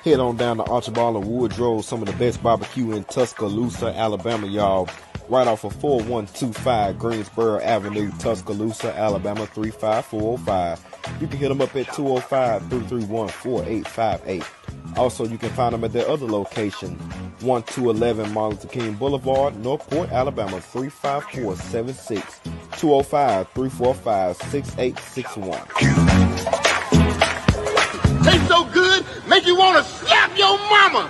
Head on down to Archibald and Woodrow, some of the best barbecue in Tuscaloosa, Alabama, y'all. Right off of 4125 Greensboro Avenue, Tuscaloosa, Alabama 35405. You can hit them up at 205-331-4858. Also, you can find them at their other location, 1211 Martin Luther King Boulevard, Northport, Alabama 35476. 205-345-6861. Tastes so good, make you want to slap your mama.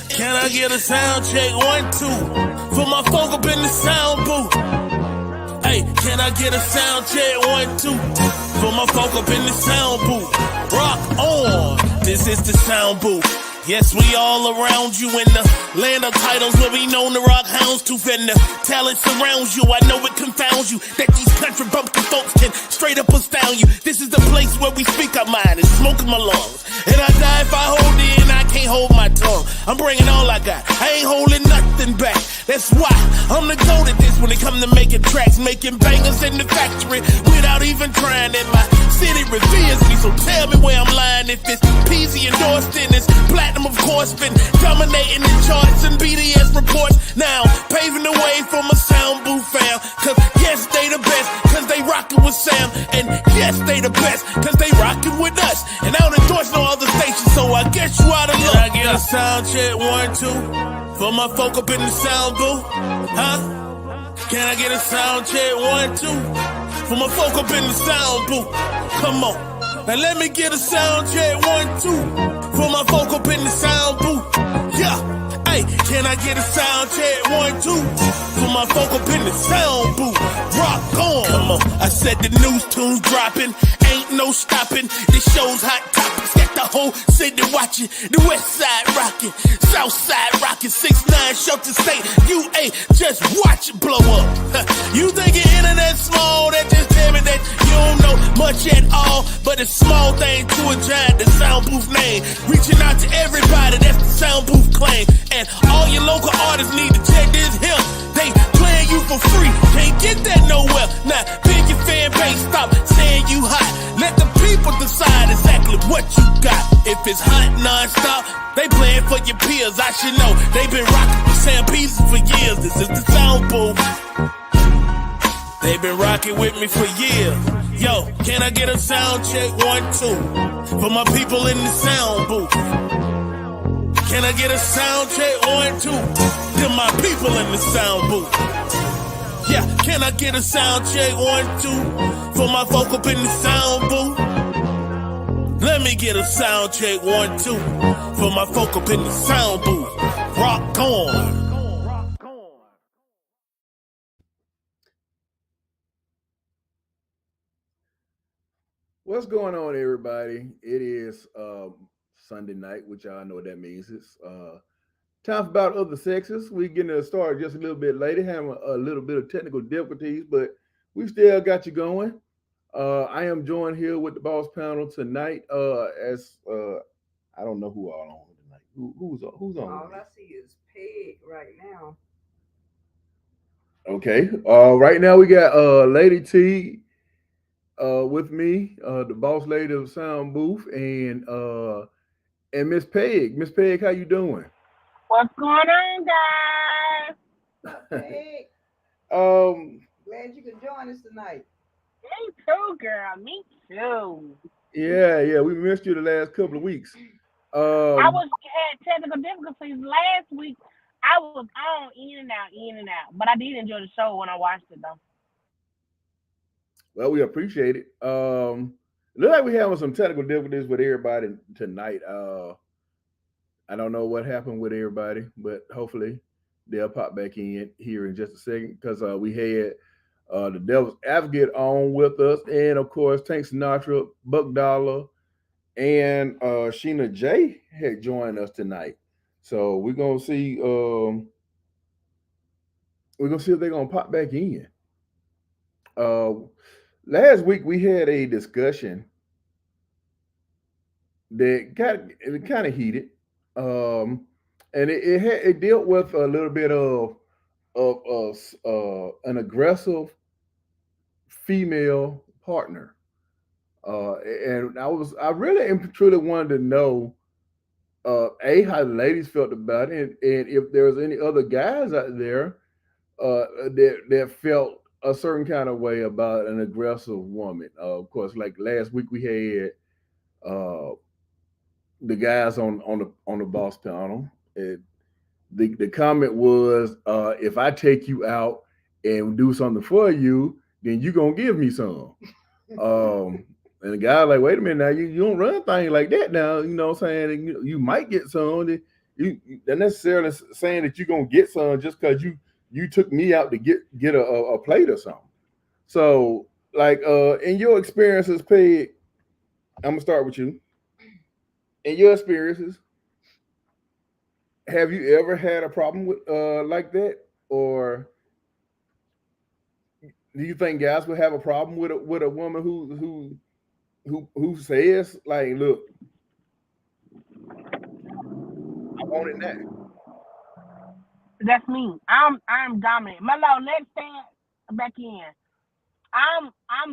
Can I get a sound check? 1, 2. For my folk up in the sound booth. Hey, can I get a sound check? 1, 2. For my folk up in the sound booth. Rock on. This is the sound booth. Yes, we all around you in the land of titles where we known the rock hounds tooth and the talent surrounds you. I know it confounds you that these country bumpkin folks can straight up astound you. This is the place where we speak our mind and smoke in my lungs. And I die if I hold it and I can't hold my tongue. I'm bringing all I got. I ain't holding nothing back. That's why I'm the goat at this when it come to making tracks, making bangers in the factory without even trying. And my city reveres me, so tell me where I'm lying. If it's Peasy endorsed in this platinum, of course, been dominating the charts and BDS reports. Now paving the way for my sound booth fam. Cause yes, they the best, cause they rockin' with Sam. And yes, they the best, cause they rockin' with us. And I don't endorse no other station, so I guess you out of luck. Can I get a sound check? 1, 2. For my folk up in the sound booth, huh? Can I get a sound check? 1, 2. For my folk up in the sound booth, come on. Now let me get a sound check. 1, 2. For my folk up in the sound booth, yeah. Hey, can I get a sound check? 1, 2. For my folk up in the sound booth, rock on. Come on, I said the news tunes dropping, ain't no stopping. This show's hot topics, got the whole city watching. The west side rocking, south side rocking. 6ix9ine Shelton State, you ain't just watch it blow up. You think your internet small? That just tell me that you don't know much at all. But a small thing to a giant, the sound booth name. Reaching out to everybody, that's the sound booth claim. And all your local artists need to check this here. They playing you for free, can't get that nowhere. Now, big your fan base, stop saying you hot. Let the people decide exactly what you got. If it's hot non-stop, they playing for your peers. I should know, they been rocking with Sam Peasy for years. This is the sound booth. They been rocking with me for years. Yo, can I get a sound check? 1, 2. For my people in the sound booth. Can I get a sound check? 1, 2. To my people in the sound booth. Yeah, can I get a sound check? 1, 2. For my folk up in the sound booth. Let me get a sound check. 1, 2. For my folk up in the sound booth. Rock on. What's going on, everybody? It is Sunday night, which y'all know what that means. It's time for About Other Sexes. We're getting started just a little bit later, having a little bit of technical difficulties, but we still got you going. I am joined here with the boss panel tonight. As I don't know who all on tonight. Who's on? All I see is Peg right now. Okay. Right now we got Lady T with me, the boss lady of the sound booth, and Miss Peg. Miss Peg, how you doing? What's going on, guys? Peg, glad you could join us tonight. Me too, girl. Me too. Yeah, we missed you the last couple of weeks. I had technical difficulties last week. I was on in and out, but I did enjoy the show when I watched it though. Well, we appreciate it. Look like we having some technical difficulties with everybody tonight. I don't know what happened with everybody, but hopefully they'll pop back in here in just a second because we had the Devil's Advocate on with us, and of course Tank Sinatra, Buck Dollar, and Sheena J had joined us tonight. So we're gonna see. We're gonna see if they're gonna pop back in. Last week we had a discussion that kind of heated, and it dealt with a little bit of an aggressive female partner, and I really and truly wanted to know how the ladies felt about it, and if there was any other guys out there that felt a certain kind of way about an aggressive woman. Of course, like last week we had the guys on the boss panel. The comment was, if I take you out and do something for you, then you gonna give me some. And the guy like, wait a minute now, you don't run things like that now. You know what I'm saying? You might get some. They're necessarily saying that you're gonna get some just because you took me out to get a plate or something. So, like, in your experiences, Peg, I'm gonna start with you. In your experiences, have you ever had a problem with like that, or do you think guys would have a problem with a woman who says like, look, I want it now? That's me. I'm dominant. Mello, let's stand back in. I'm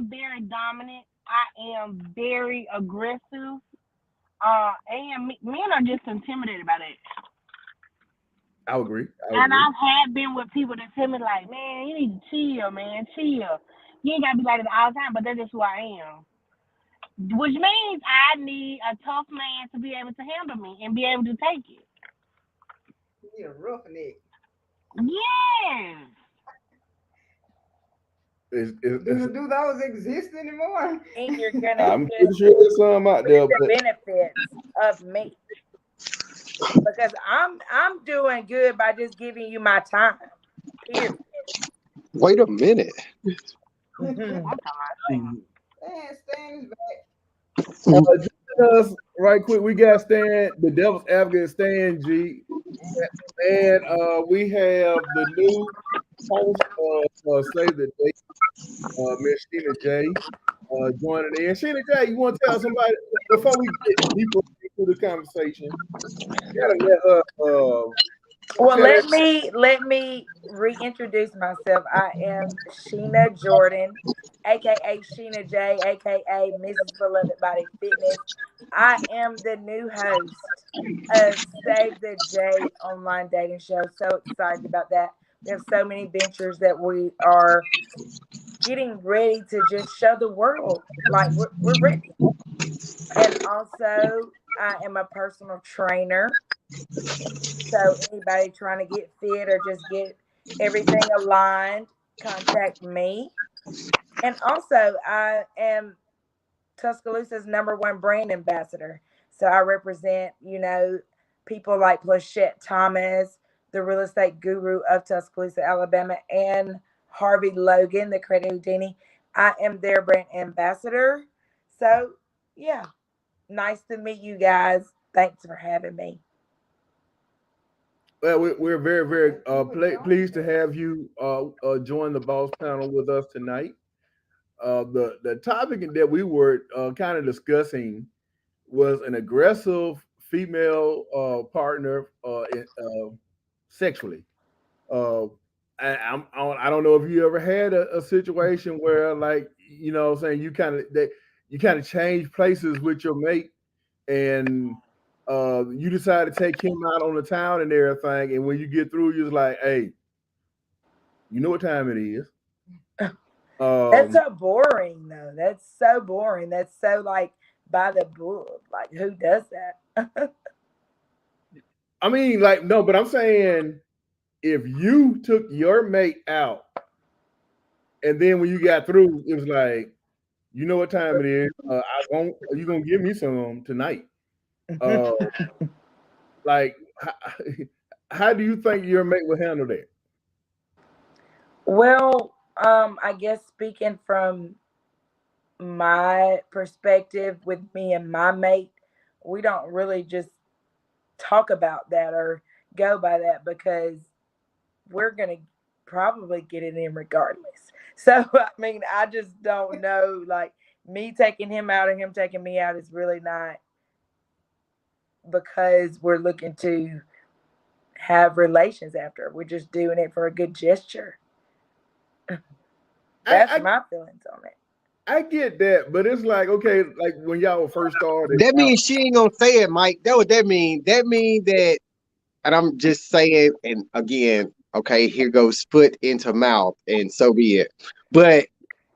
very dominant. I am very aggressive. And men are just intimidated by that. I agree. And I've had been with people that tell me like, man, you need to chill, man, chill. You ain't gotta be like that all the time, but that's just who I am. Which means I need a tough man to be able to handle me and be able to take it. You're a roughneck. Yes. Do those exist anymore? And you're gonna I'm pretty sure there's some out there. the benefits of me, because I'm doing good by just giving you my time. Period. Wait a minute. Stan's Just right quick, we got Stan, the Devil's Advocate, Stan G, and we have the new host of Save the Date, Miss Sheena J, joining in. Sheena J, you want to tell somebody before we get deeper into the conversation? You gotta let her. Well, let me reintroduce myself. I am Sheena Jordan, aka Sheena J, aka Mrs. Beloved Body Fitness. I am the new host of Save the J online dating show. So excited about that. We have so many ventures that we are getting ready to just show the world. Like we're ready. And also, I am a personal trainer. So anybody trying to get fit or just get everything aligned, contact me. And also, I am Tuscaloosa's #1 brand ambassador. So I represent, people like Plachette Thomas, the real estate guru of Tuscaloosa, Alabama, and Harvey Logan, the Credit Houdini. I am their brand ambassador. So, yeah, nice to meet you guys. Thanks for having me. Well, we're very, very pleased to have you join the Boss Panel with us tonight. The topic that we were kind of discussing was an aggressive female partner sexually. I don't know if you ever had a situation where, like, saying you kind of change places with your mate, and you decide to take him out on the town and everything, and when you get through, you're like, hey, you know what time it is. That's so boring, though. That's so boring. That's so, like, by the book. Like, who does that? I mean, like, no, but I'm saying if you took your mate out and then when you got through, it was like, you know what time it is. You're gonna give me some tonight. Like, how do you think your mate would handle that? Well, I guess speaking from my perspective with me and my mate, we don't really just talk about that or go by that because we're gonna probably get it in regardless. So I mean, I just don't know. Like me taking him out or him taking me out is really not because we're looking to have relations after. We're just doing it for a good gesture. That's my feelings on it. I get that, but it's like, okay, like when y'all first started. That means she ain't gonna say it, Mike. That what that mean. That mean that, and I'm just saying, and again, okay, here goes foot into mouth, and so be it. But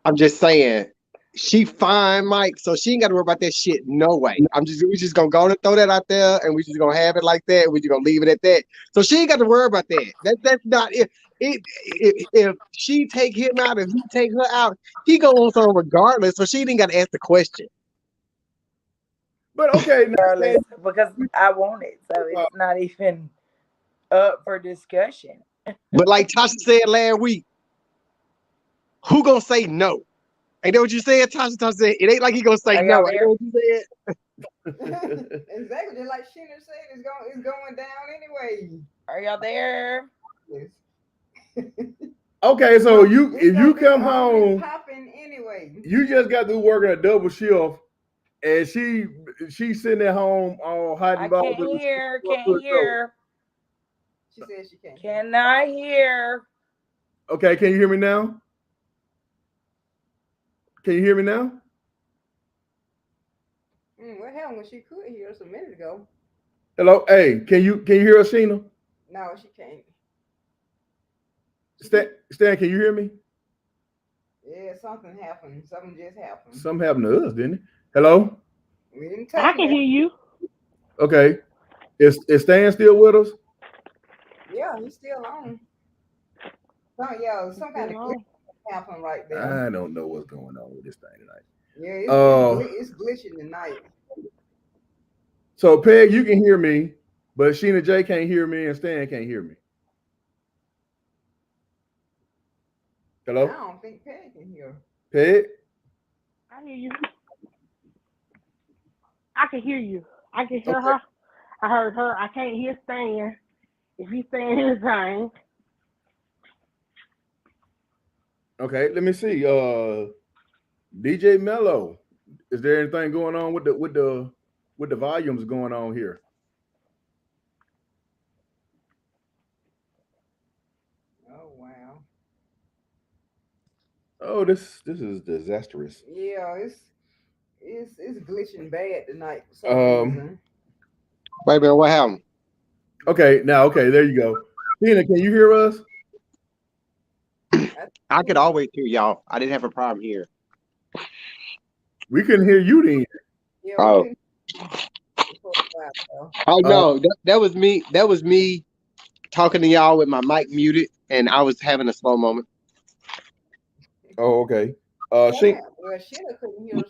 I'm just saying, she fine, Mike, so she ain't got to worry about that shit. No way. We just gonna go and throw that out there, and we just gonna have it like that. We just gonna leave it at that. So she ain't got to worry about that. That's not it. If she take him out, if he take her out, he go on something regardless. So she didn't got to ask the question. But okay, regardless, because I want it, so it's not even up for discussion. But like Tasha said last week, who gonna say no? Ain't that what you said, Tasha? Tasha said it ain't like he gonna say no. Ain't that what you said? Exactly, just like Sheena said, it's going down anyway. Are y'all there? Yes. Okay, so if you come home, popping anyway. You just got through working a double shift, and she's sitting at home all hot and bothered. Can't hear. She said she can't. Can I hear? Okay, can you hear me now? Can you hear me now? What happened when she could hear us a minute ago? Hello, hey, can you hear us, Sheena? No, she can't. Stan, can you hear me? Yeah, something happened. Something just happened. Something happened to us, didn't it? Hello? We didn't I can hear you. Okay. Is Stan still with us? Yeah, he's still on. Some kind of glitch happened right there. I don't know what's going on with this thing tonight. Yeah, it's glitching tonight. So Peg, you can hear me, but Sheena J can't hear me and Stan can't hear me. Hello? I don't think Peg can hear. Peg? I hear you. I can hear you. I can hear her. I heard her. I can't hear Stan. If he's saying his time. Okay, let me see. DJ Mello. Is there anything going on with the volumes going on here? Oh wow. Oh, this is disastrous. Yeah, it's glitching bad tonight. Wait a minute, what happened? Okay, there you go. Tina, can you hear us? I could always hear y'all. I didn't have a problem here. We couldn't hear you then. Yeah, oh no, that was me. That was me talking to y'all with my mic muted, and I was having a slow moment. Oh, okay. Sheena couldn't hear us.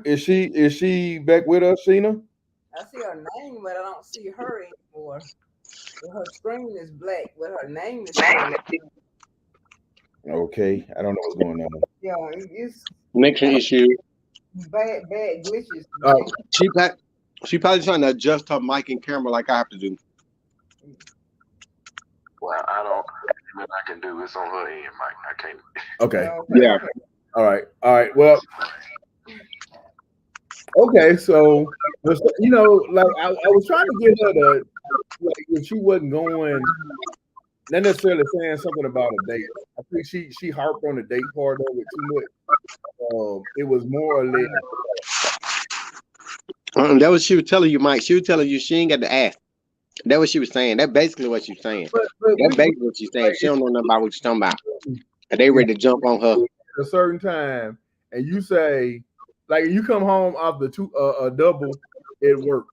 Is she back with us, Sheena? I see her name, but I don't see her anymore. Her screen is black, but her name is black. Okay, I don't know what's going on. Yeah, it's connection issue. Bad glitches. She probably trying to adjust her mic and camera like I have to do. Well, I don't. What I can do is on her end, Mike. I can't. Okay. Yeah. All right. Well. Okay, so like I was trying to get her to, like, if she wasn't going, not necessarily saying something about a date. I think she harped on the date part of it too much. It was more or less. That was she was telling you, Mike. She was telling you she ain't got to ask. That's what she was saying. That's basically what she's saying. That's basically what she's saying. She don't know nothing about what you're talking about. And they ready to jump on her at a certain time, and you say, like, you come home after a double at work,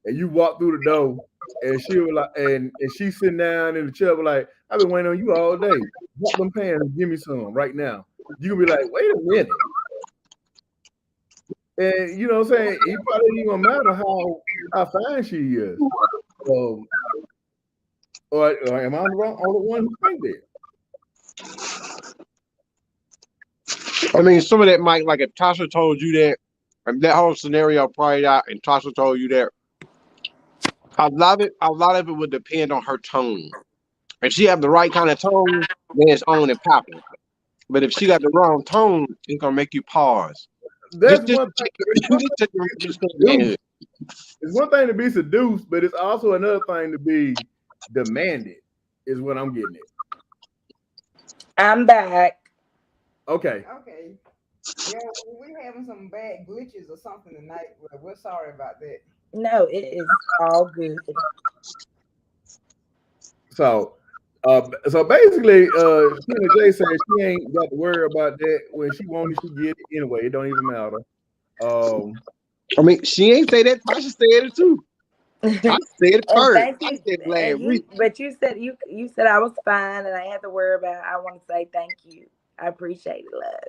and you walk through the door, and she was like, and she's sitting down in the chair, like, I've been waiting on you all day. Drop them pants and give me some right now. You can be like, wait a minute. And you know what I'm saying? It probably ain't even matter how fine she is. Or am I the only one who think that? I mean, some of that might, like if Tasha told you that, if that whole scenario played out and Tasha told you that, a lot of it would depend on her tone. If she have the right kind of tone, then it's on and popping. But if she got the wrong tone, it's gonna make you pause. That's one thing. It's one thing to be seduced, but it's also another thing to be demanded, is what I'm getting at. I'm back. Okay. Yeah, we're having some bad glitches or something tonight. We're sorry about that. No, it is all good. So basically, Sheena J said she ain't got to worry about that. When she wanted, she get it anyway. It don't even matter. I mean, she ain't say that. Tasha said it too. I said it first. Thank you. But you said you said I was fine and I had to worry about it. I want to say thank you. I appreciate it, love.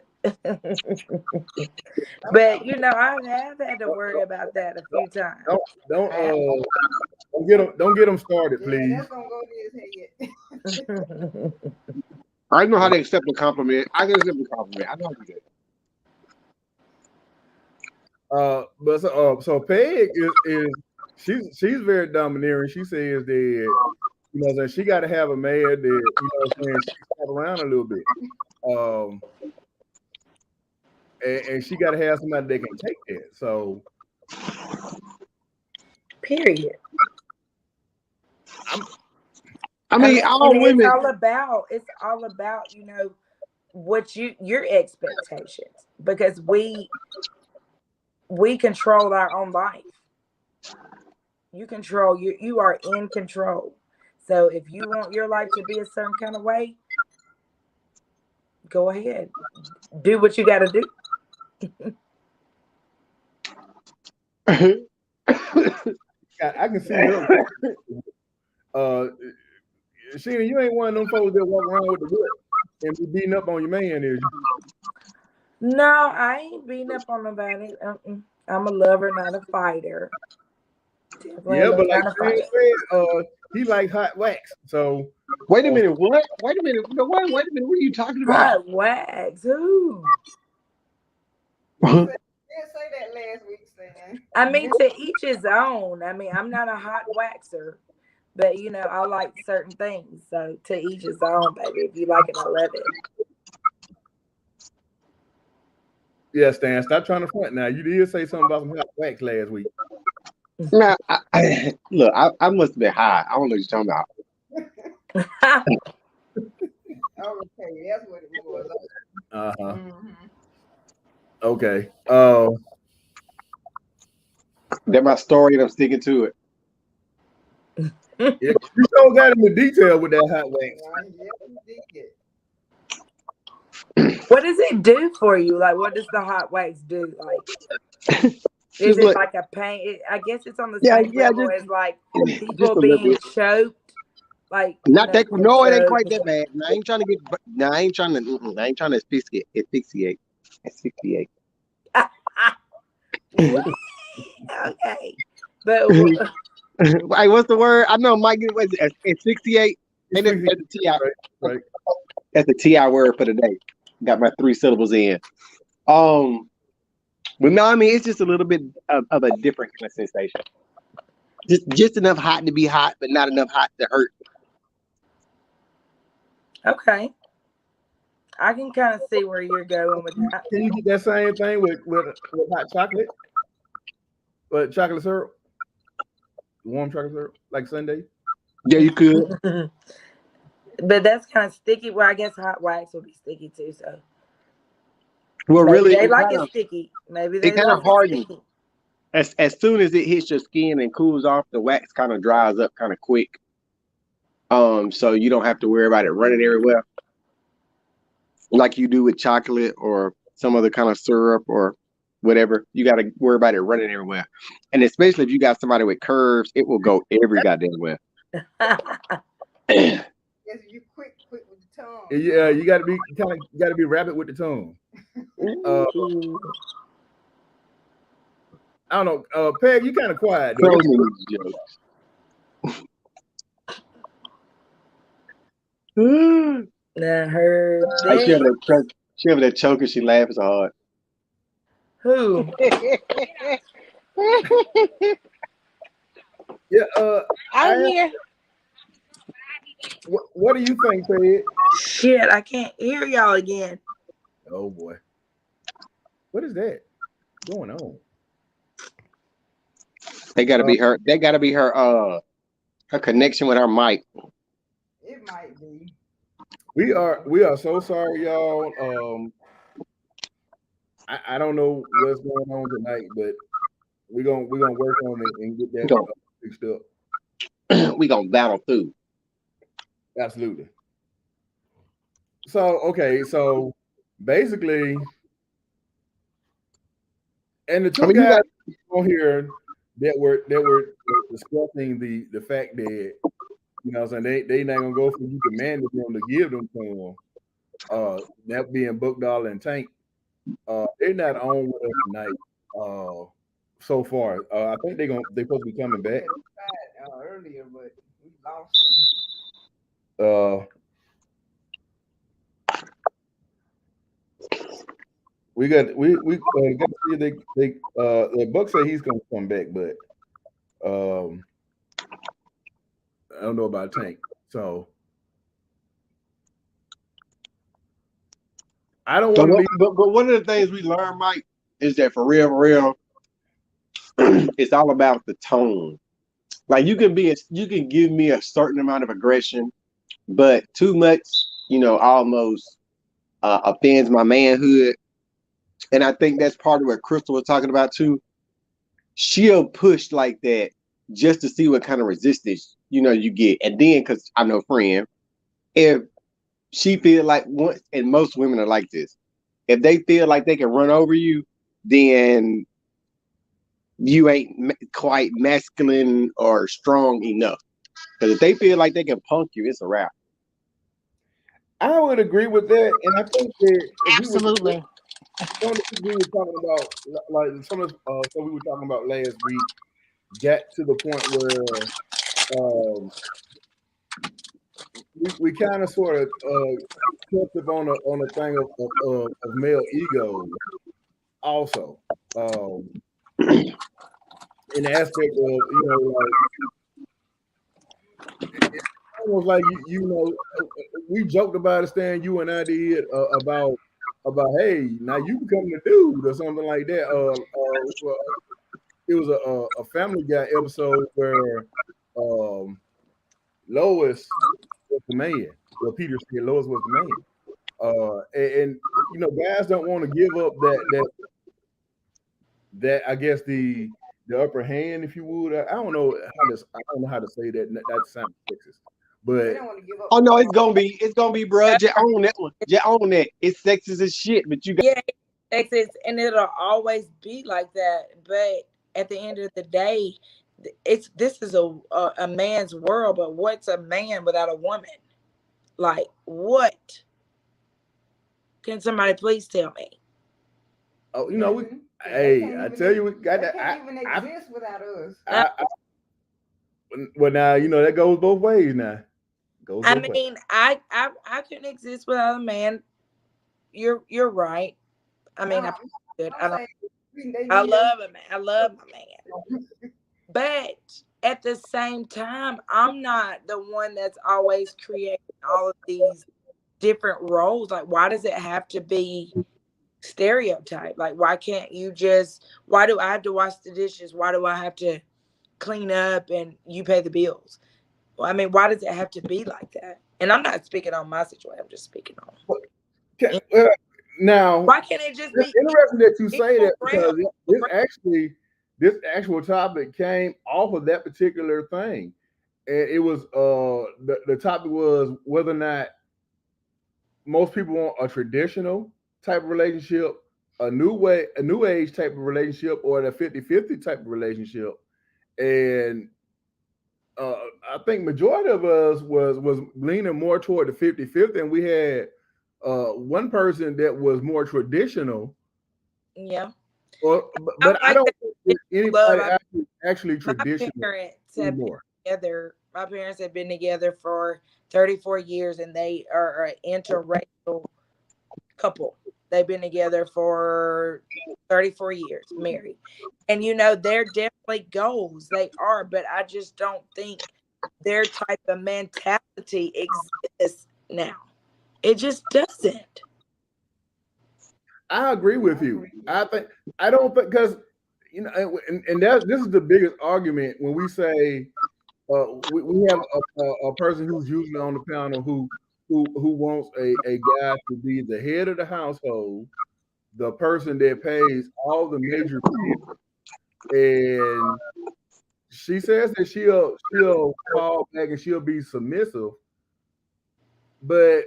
But you know, I have had to worry about that a few times. Don't get them started, please. Yeah, that's gonna go to his head. I know how to accept a compliment. I can accept a compliment. I know how to do that. But so Peg is she's very domineering. She says that that she got to have a man that she step around a little bit, and she got to have somebody that can take that. So, period. I mean, all women. It's all about what your expectations, because we control our own life. You are in control. So if you want your life to be a certain kind of way, go ahead. Do what you got to do. I can see her. Sheena, you ain't one of them folks that walk around with the whip and be beating up on your man, is you? No, I ain't beating up on nobody. I'm a lover, not a fighter. Yeah, but like Shane said, he like hot wax. So wait a minute, what? Wait a minute, what are you talking about? Hot wax? Who? You didn't say that last week, Stan. I mean, to each his own. I mean, I'm not a hot waxer, but I like certain things. So to each his own, baby. If you like it, I love it. Yeah, Stan, stop trying to front now. You did say something about some hot wax last week. Now, look, I must have been high. I don't know what you're talking about. Okay, that's what it was. Okay. That's my story, and I'm sticking to it. Yeah, you still got into detail with that hot wax. What does it do for you? Like, what does the hot wax do? Like, is it like a pain? I guess it's on the same level as like people being choked. Like, not that. No, it ain't quite that bad. I ain't trying to get. No, I ain't trying to asphyxiate. Okay, but hey, what's the word? I know Mike. What is it? Asphyxiate. That's the TI. Right. That's the TI word for the day. Got my 3 syllables in. But no, I mean, it's just a little bit of a different kind of sensation. Just enough hot to be hot, but not enough hot to hurt. Okay. I can kind of see where you're going with that. Can you get that same thing with hot chocolate? But chocolate syrup? Warm chocolate syrup? Like Sunday? Yeah, you could. But that's kind of sticky. Well, I guess hot wax will be sticky too, so. Well, maybe really, they like it sticky. Maybe they kind like of hardens. sticky. As soon as it hits your skin and cools off, the wax kind of dries up kind of quick. So you don't have to worry about it running everywhere, like you do with chocolate or some other kind of syrup or whatever. You got to worry about it running everywhere. And especially if you got somebody with curves, it will go every goddamn where. Yes, you quick with the tongue. Yeah, you got to be rapid with the tongue. I don't know, Peg, you kind of quiet. Close me, Nah, her. She over there choking. She laughing so hard. Who? Yeah, I'm here. What do you think, Peg? Shit, I can't hear y'all again. Oh boy, what is that going on? They gotta be her. That gotta be her. Her connection with her mic. It might be. We are so sorry, y'all. I don't know what's going on tonight, but we're gonna work on it and get that fixed up. We gonna battle through. Absolutely. So okay, so basically, and the two guys on here that were discussing the fact that, you know what I'm saying, they not gonna go for you commanding them to give them to them. That being Book Dollar and Tank. They're not on with us tonight. So far, I think they're supposed to be coming back. Earlier, but we lost them. We got to see if they the Buck say he's gonna come back, but I don't know about Tank. So I don't want to be. But one of the things we learned, Mike, is that for real, it's all about the tone. Like you can give me a certain amount of aggression, but too much, almost offends my manhood. And I think that's part of what Crystal was talking about too. She'll push like that just to see what kind of resistance you get, and then because I know friend, if she feel like once, and most women are like this, if they feel like they can run over you, then you ain't quite masculine or strong enough. Because if they feel like they can punk you, it's a wrap. I would agree with that, and I think that Absolutely. Some of the people we were talking about, like some of what we were talking about last week, got to the point where we kind of sort of touched upon a thing of male ego, also, in the aspect of like it's almost like we joked about it, Stan. You and I did about hey, now you become the dude or something like that. It was a Family Guy episode where Lois was the man. Well, Peter said Lois was the man. And guys don't want to give up that I guess the upper hand, if you would. I don't know how to say that. That sounds sexist. But oh no, it's gonna be, bro. Just own that one. Just own that. It's sexist as shit, but you got sexist, and it'll always be like that. But at the end of the day, this is a man's world. But what's a man without a woman? Like what? Can somebody please tell me? Oh, I tell you, we got that. They can't even exist without us. Well, now that goes both ways. Now, I couldn't exist without a man. You're right. I mean, I love a man. I love my man. But at the same time, I'm not the one that's always creating all of these different roles. Like, why does it have to be stereotype? Like, why can't you why do I have to wash the dishes? Why do I have to clean up and you pay the bills? Well, I mean, why does it have to be like that? And I'm not speaking on my situation. I'm just speaking on. Now, why can't it just be interesting that you say that, because this actual topic came off of that particular thing, and it was the topic was whether or not most people want a traditional type of relationship a new age type of relationship or the 50-50 type of relationship. And I think majority of us was leaning more toward the 50-50, and we had one person that was more traditional. Yeah. But I don't think anybody actually traditional anymore. My parents have been together for 34 years, and they are an interracial couple. They've been together for 34 years, married. And, they're definitely goals. They are, but I just don't think their type of mentality exists now. It just doesn't. I agree with you. I don't think, because, and this is the biggest argument when we say we have a person who's usually on the panel who wants a guy to be the head of the household, the person that pays all the major bills, and she says that she'll fall back and she'll be submissive, but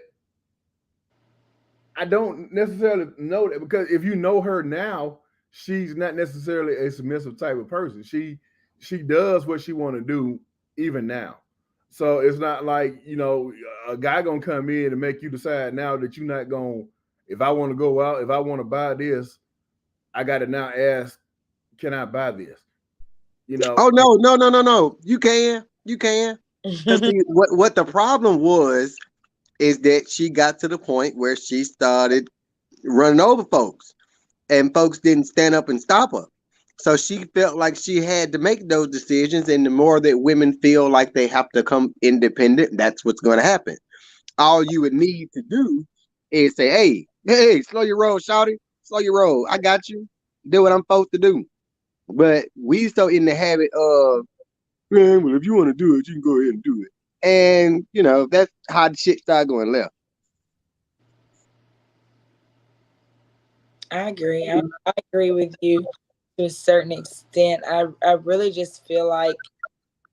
I don't necessarily know that, because if you know her now, she's not necessarily a submissive type of person. She does what she want to do even now. So it's not like, a guy gonna come in and make you decide now that you're not gonna, if I want to go out, if I want to buy this, I got to now ask, can I buy this? Oh, no. You can. See, what the problem was is that she got to the point where she started running over folks, and folks didn't stand up and stop her. So she felt like she had to make those decisions, and the more that women feel like they have to come independent, that's what's going to happen. All you would need to do is say, hey, slow your roll, shawty, slow your roll. I got you. Do what I'm supposed to do. But we so in the habit of, man, well, if you want to do it, you can go ahead and do it. And, that's how the shit started going left. I agree. I agree with you to a certain extent. I really just feel like,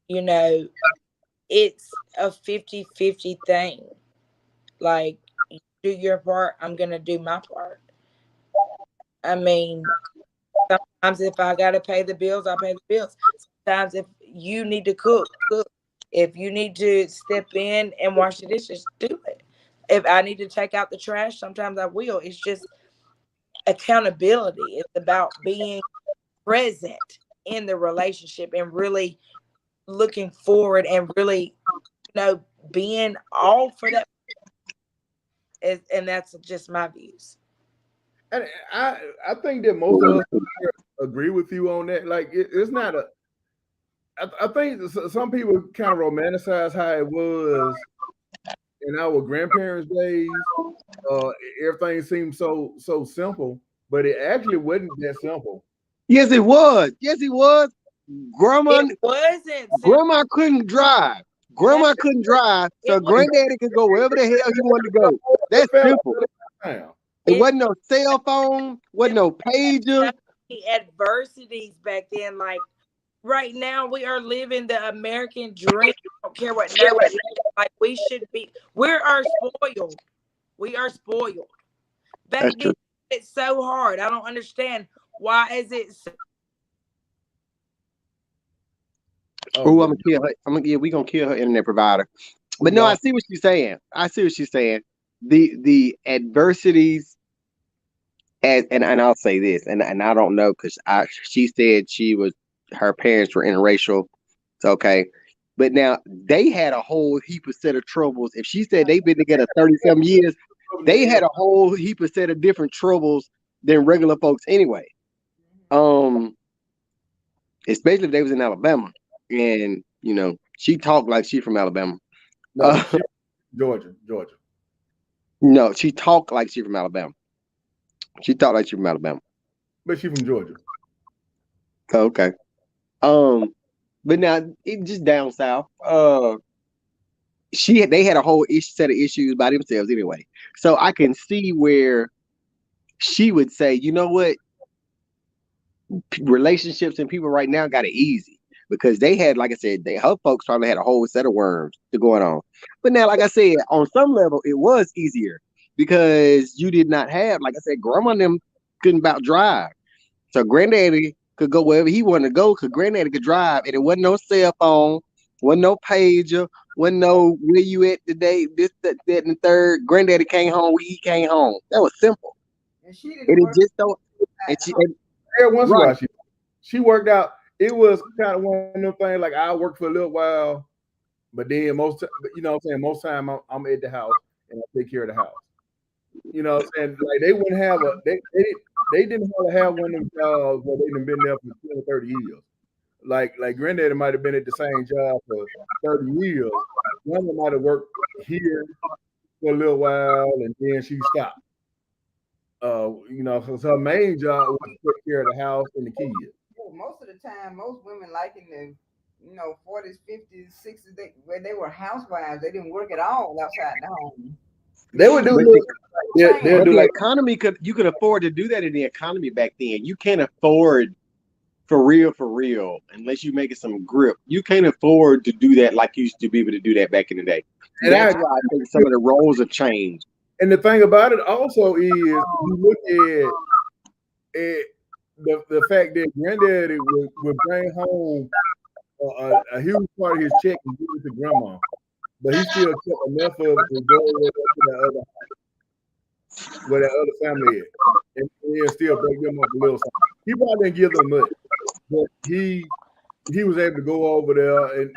it's a 50-50 thing. Like, you do your part, I'm going to do my part. I mean, sometimes if I got to pay the bills, I'll pay the bills. Sometimes if you need to cook. If you need to step in and wash the dishes, do it. If I need to take out the trash, sometimes I will. It's just accountability. It's about being present in the relationship and really looking forward and really, being all for that. And that's just my views. And I think that most of us agree with you on that. Like, it's not a. I think some people kind of romanticize how it was in our grandparents' days. Everything seemed so simple, but it actually wasn't that simple. Yes, it was. Grandma couldn't drive. Grandma couldn't drive, so granddaddy could go wherever the hell he wanted to go. That's simple. It wasn't no cell phone, wasn't no pager. Adversities back then, like right now, we are living the American dream. I don't care what nobody says. Like, we should be. We are spoiled. We are spoiled. Back then, it's so hard. I don't understand why is it. Oh, I'm gonna kill her. We gonna kill her internet provider. But no, I see what she's saying. The adversities, and I'll say this, and I don't know, because she said her parents were interracial. It's okay. But now they had a whole heap of set of troubles. If she said they've been together 30-some years, they had a whole heap of set of different troubles than regular folks anyway. Especially if they was in Alabama. And, she talked like she from Alabama. No, Georgia. No, she talked like she from Alabama. But she from Georgia. Okay. But now it just down south. They had a whole set of issues by themselves anyway. So I can see where she would say, you know what? Relationships and people right now got it easy. Because they had, like I said, her folks probably had a whole set of worms going on. But now, like I said, on some level, it was easier because you did not have, like I said, grandma and them, couldn't about drive. So granddaddy could go wherever he wanted to go because granddaddy could drive, and it wasn't no cell phone, wasn't no pager, wasn't no where you at today, this, that, and the third. Granddaddy came home when he came home. That was simple. And she And didn't it work just don't. And she, and, Every once in a right. while, she worked out. It was kind of one of them things. Like I worked for a little while, but then most time I'm at the house and I take care of the house. You know what I'm saying? Like they wouldn't have they didn't have one of them jobs where they've been there for 20, 30 years. Like granddaddy might have been at the same job for 30 years. Grandma might have worked here for a little while and then she stopped. Because her main job was to take care of the house and the kids. Most of the time, most women like in the 40s, 50s, 60s, where they were housewives, they didn't work at all outside the home. They would do the economy you could afford to do that in the economy back then. You can't afford for real, unless you make it some grip. You can't afford to do that like you used to be able to do that back in the day. And that's why I think some of the roles have changed. And the thing about it also is you look at the fact that granddaddy would bring home a huge part of his check and give it to grandma, but he still kept enough of it to go over to the other house where that other family is, and he'll still break them up a little something. He probably didn't give them much, but he was able to go over there and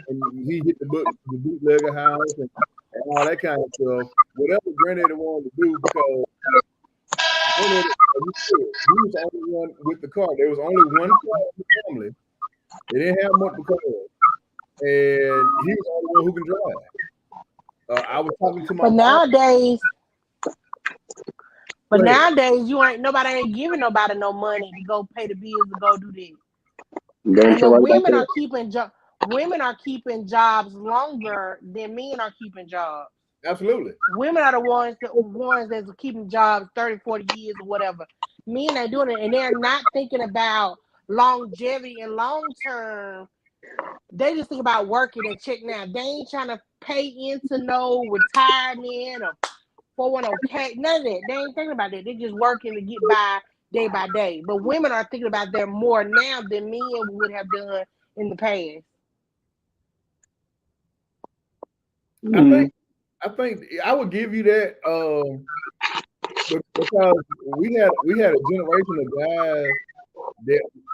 he hit the bootlegger house and all that kind of stuff. Whatever granddaddy wanted to do, because he was the only one with the car. There was only one car in the family. They didn't have multiple cars, and he was the only one who can drive. I was talking to my But nowadays, nobody ain't giving nobody no money to go pay the bills to go do this. And the women are keeping jobs longer than men are keeping jobs. Absolutely. Women are the ones that's keeping jobs 30, 40 years or whatever. Men are doing it, and they're not thinking about longevity and long term. They just think about working and check now. They ain't trying to pay into no retirement or 401k, none of that. They ain't thinking about that. They're just working to get by day by day. But women are thinking about that more now than men would have done in the past. I think I would give you that because we had a generation of guys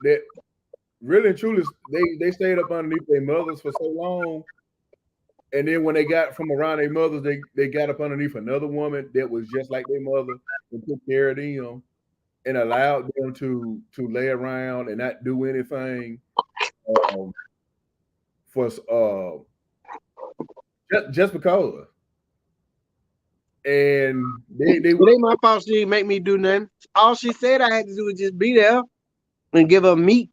that really and truly they stayed up underneath their mothers for so long, and then when they got from around their mothers, they got up underneath another woman that was just like their mother and took care of them and allowed them to lay around and not do anything for just because. And they ain't my fault she didn't make me do nothing. All she said I had to do was just be there and give her meat.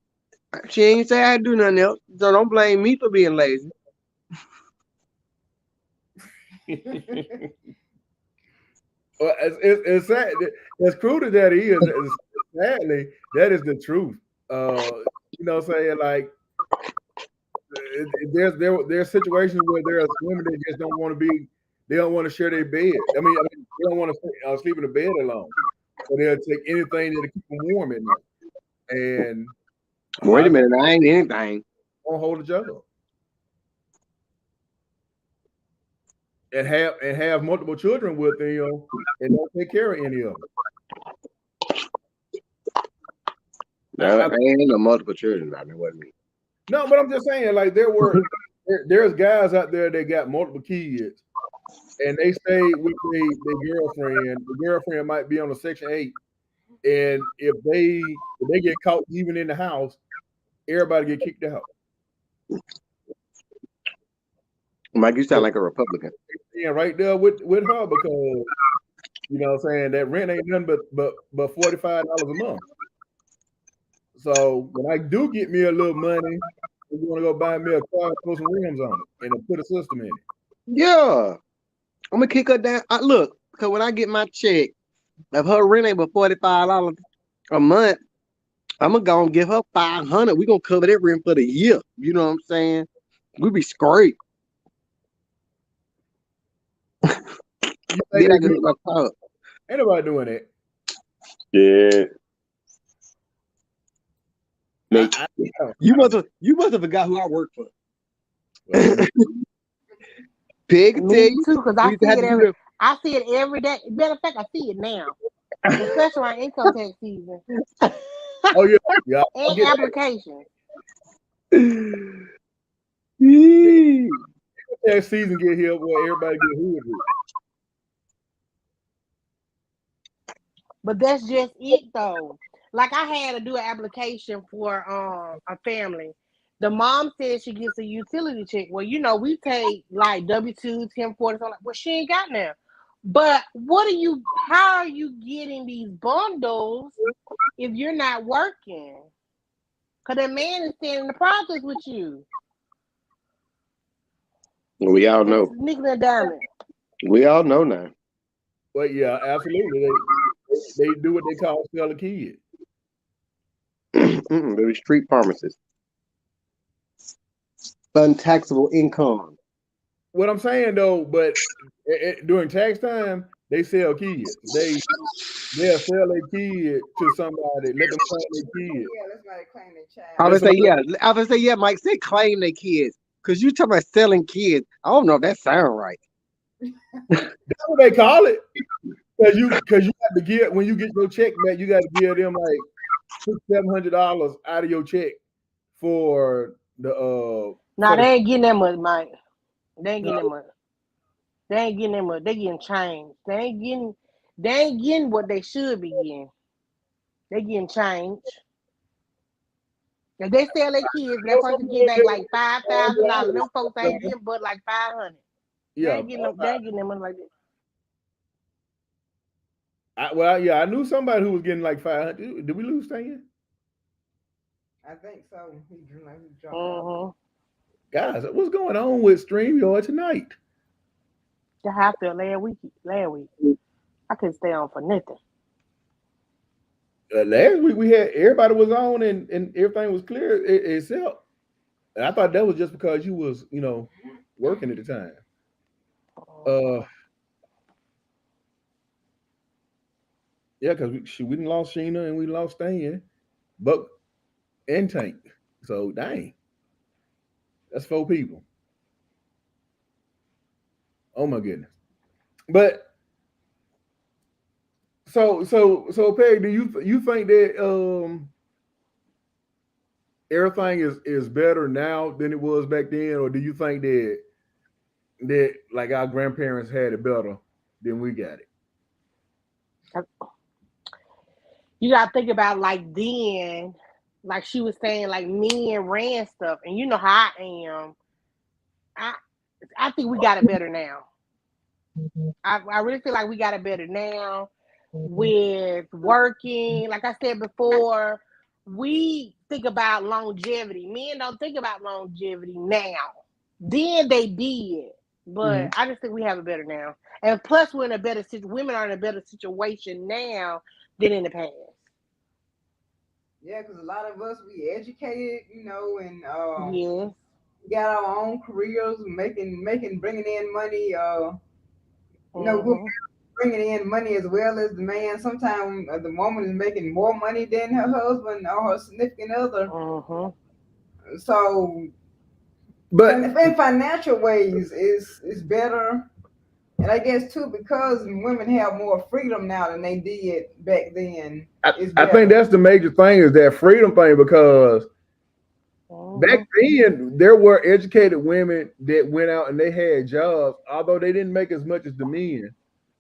She ain't say I had to do nothing else. So don't blame me for being lazy. Well, it's sad. As cruel as that is, sadly, that is the truth. You know what I'm saying? Like there's situations where there's women that just don't want to be. They don't want to share their bed. I mean, they don't want to sleep in the bed alone. So they'll take anything to keep them warm in there. And wait a minute, I ain't anything. Won't hold a job. And have multiple children with them and don't take care of any of them. I ain't no multiple children. I mean, what I mean. No, but I'm just saying, like there's guys out there that got multiple kids. And they stay with their girlfriend. The girlfriend might be on a Section 8, and if they get caught even in the house, everybody get kicked out. Mike, you sound like a Republican. Yeah, right there with her because you know what I'm saying that rent ain't nothing but $45 a month. So when I do get me a little money, I'm gonna go buy me a car and put some rims on it and put a system in it. Yeah. I'm gonna kick her down. Look, because when I get my check, if her rent ain't but $45 a month, I'm gonna go and give her $500. We're gonna cover that rent for the year. You know what I'm saying? We be straight. Ain't nobody doing that. Yeah. Make you must have forgot who I work for. Pig can tell Me you. too, because we I used to see have it to do every the- I see it every day. Matter of fact, I see it now, especially around income tax season Oh yeah, yeah. I and get that. applications. Yee. That season get here, boy, everybody get hood. But that's just it though. Like I had to do an application for a family. The mom said she gets a utility check. Well, you know, we take like W-2, 1040, something like. Well, she ain't got now. But how are you getting these bundles if you're not working? Because that man is staying in the process with you. We all know. It's nickel and diamond. We all know now. But yeah, absolutely. They do what they call sell a kid. They were street pharmacists. Untaxable income. What I'm saying though, but during tax time, they sell kids. They'll sell their kid to somebody, let them claim their kid. Yeah, that's why they claim their child. I would say, yeah, Mike, say claim their kids. Because you talking about selling kids. I don't know if that sounds right. That's what they call it. Because you have to give, when you get your check back, you got to give them like $600-700 out of your check for the Nah, they ain't getting that much, Mike. They ain't getting that much. They ain't getting that much. They getting change. They ain't getting what they should be getting. They getting change. If they sell their kids, that person get back like $5,000. Them folks ain't getting but like $500. Yeah, They ain't getting them money like that. I knew somebody who was getting like 500. Did we lose Stan? I think so. He dropped off. Guys, what's going on with StreamYard tonight? That's how I felt last week. I couldn't stay on for nothing. Last week we had everybody was on and everything was clear except. And I thought that was just because you was working at the time. Yeah, because we didn't lost Sheena and we lost Stan, Buck, and Tank. So dang, that's 4 people. Oh my goodness! But so Peg, do you think that everything is better now than it was back then, or do you think that like our grandparents had it better than we got it? You gotta think about like then, like she was saying, like men ran stuff, and you know how I am. I think we got it better now. I really feel like we got it better now with working. Like I said before, we think about longevity. Men don't think about longevity now. Then they did, but I just think we have it better now. And plus, we're in a better women are in a better situation now than in the past. Yeah, because a lot of us we educated, and Yes. we got our own careers, bringing in money. We're bringing in money as well as the man. Sometimes the woman is making more money than her husband or her significant other. So, but in financial ways, is better. And I guess too, because women have more freedom now than they did back then. I think that's the major thing is that freedom thing, because back then there were educated women that went out and they had jobs, although they didn't make as much as the men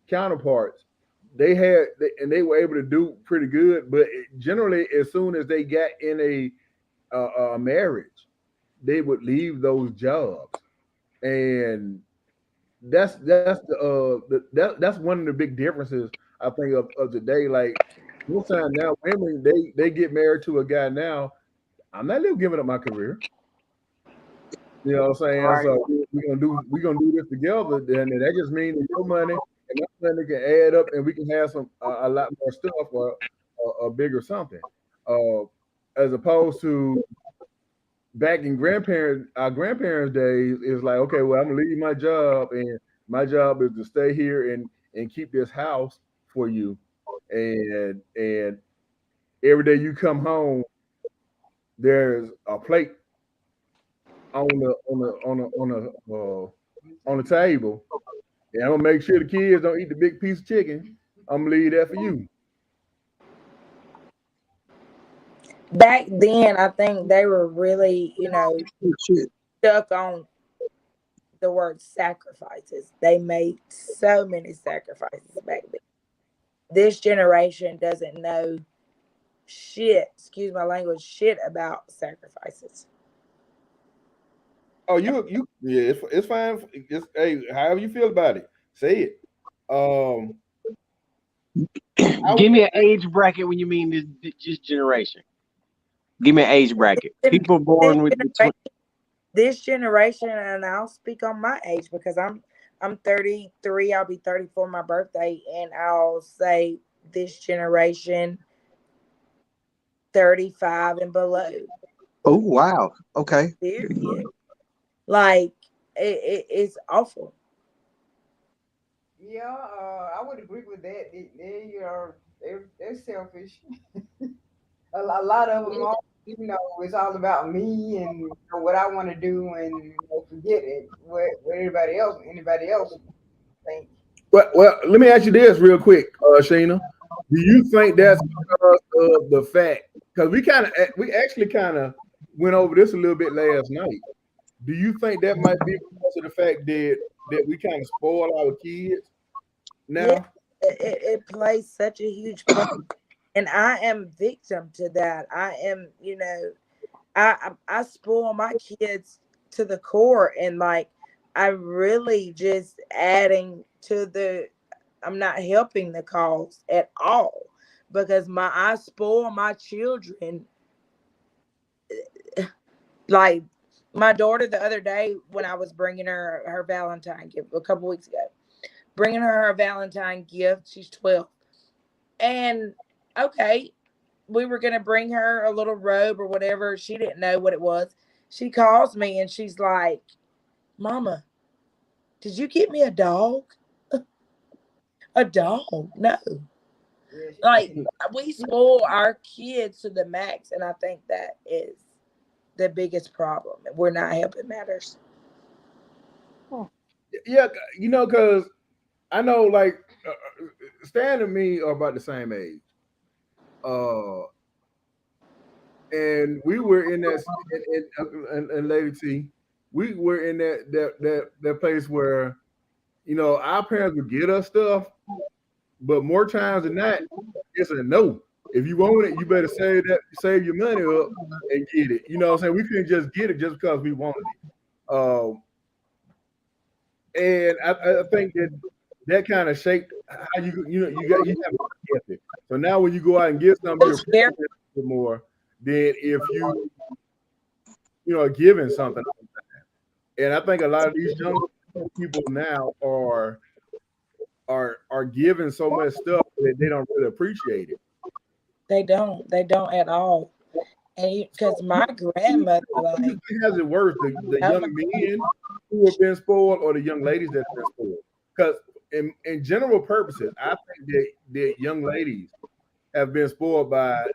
counterparts. They were able to do pretty good, but generally, as soon as they got in a marriage, they would leave those jobs, and that's one of the big differences I think of today. Like most time now, women they get married to a guy now. I'm not giving up my career. You know what I'm saying? Right. So we're gonna do this together. Then that just means that your money and my money can add up, and we can have a lot more stuff or a bigger something. As opposed to back in our grandparents' days, it's like, okay, well, I'm gonna leave my job, and my job is to stay here and keep this house for you, and every day you come home, there's a plate on the table, and I'm gonna make sure the kids don't eat the big piece of chicken. I'm gonna leave that for you. Back then, I think they were really, Shit. stuck on the word sacrifices. They made so many sacrifices back then. This generation doesn't know shit, excuse my language, shit about sacrifices. Oh, yeah, it's fine. It's hey, however you feel about it, say it. Um, Give me an age bracket when you mean this generation. Give me an age bracket. People This born with generation, this generation, and I'll speak on my age because I'm 33. I'll be 34 my birthday, and I'll say this generation 35 and below. Oh wow. Okay. Period. Like it's awful. Yeah, I would agree with that. They're selfish. A lot of them, it's all about me and what I want to do, and forget it. What anybody else think. well, let me ask you this real quick, Sheena. Do you think that's because of the fact? Because we actually kind of went over this a little bit last night. Do you think that might be because of the fact that we kind of spoil our kids Yeah, now? it plays such a huge part, and I am victim to that. I am, I spoil my kids to the core, and like I really just adding to the. I'm not helping the cause at all because I spoil my children. Like my daughter the other day when I was bringing her Valentine gift a couple weeks ago, bringing her Valentine gift. She's 12, and okay, we were gonna bring her a little robe or whatever. She didn't know what it was. She calls me and she's like, "Mama, did you get me a dog? A dog? No." Yeah, Like we spoil our kids to the max, and I think that is the biggest problem. We're not helping matters. Yeah, because I know like Stan and me are about the same age. Uh, and we were in that and Lady T, we were in that place where our parents would get us stuff, but more times than not, it's a no. If you want it, you better save your money up and get it. You know what I'm saying? We couldn't just get it just because we wanted it. And I think that kind of shaped how you have a ethic. So now when you go out and get something, you're It's very appreciating it more than if you are giving something. And I think a lot of these young people now are giving so much stuff that they don't really appreciate it. They don't at all. And because my grandmother, like, Who has it worse, the oh young my, men who have been spoiled or the young ladies that have been spoiled? Because in general purposes, I think that young ladies have been spoiled by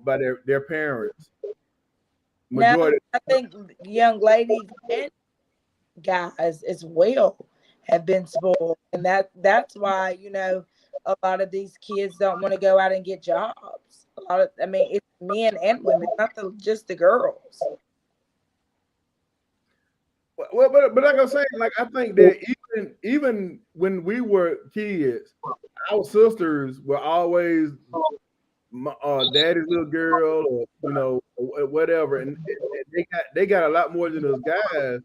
by their parents. now Majority. I think young ladies and guys as well have been spoiled, and that's why a lot of these kids don't want to go out and get jobs. I mean, it's men and women, not just the girls. Well, but like I'm saying, like I think that even when we were kids, our sisters were always daddy's little girl, or whatever, and they got a lot more than those guys.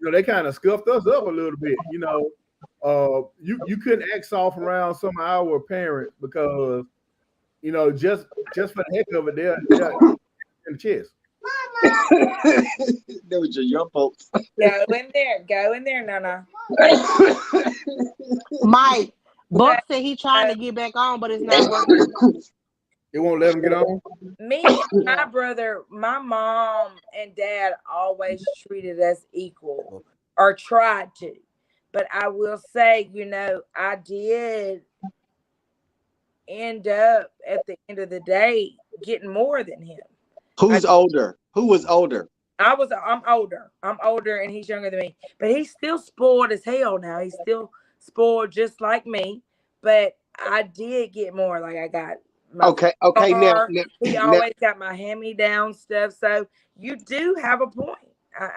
They kind of scuffed us up a little bit. You couldn't act soft around some of our parents because just for the heck of it, they're in the chest. That was your young folks. Go in there, Nana. Mike, Buck said he trying to get back on, but it's not working. It won't let him get on. Me and my brother, my mom and dad always treated us equal or tried to. But I will say, I did end up at the end of the day getting more than him. Who's older? Who was older? I'm older. I'm older and he's younger than me. But he's still spoiled as hell now. He's still spoiled just like me. But I did get more. Like I got my Okay. car. Now, He always got my hand-me-down stuff. So you do have a point.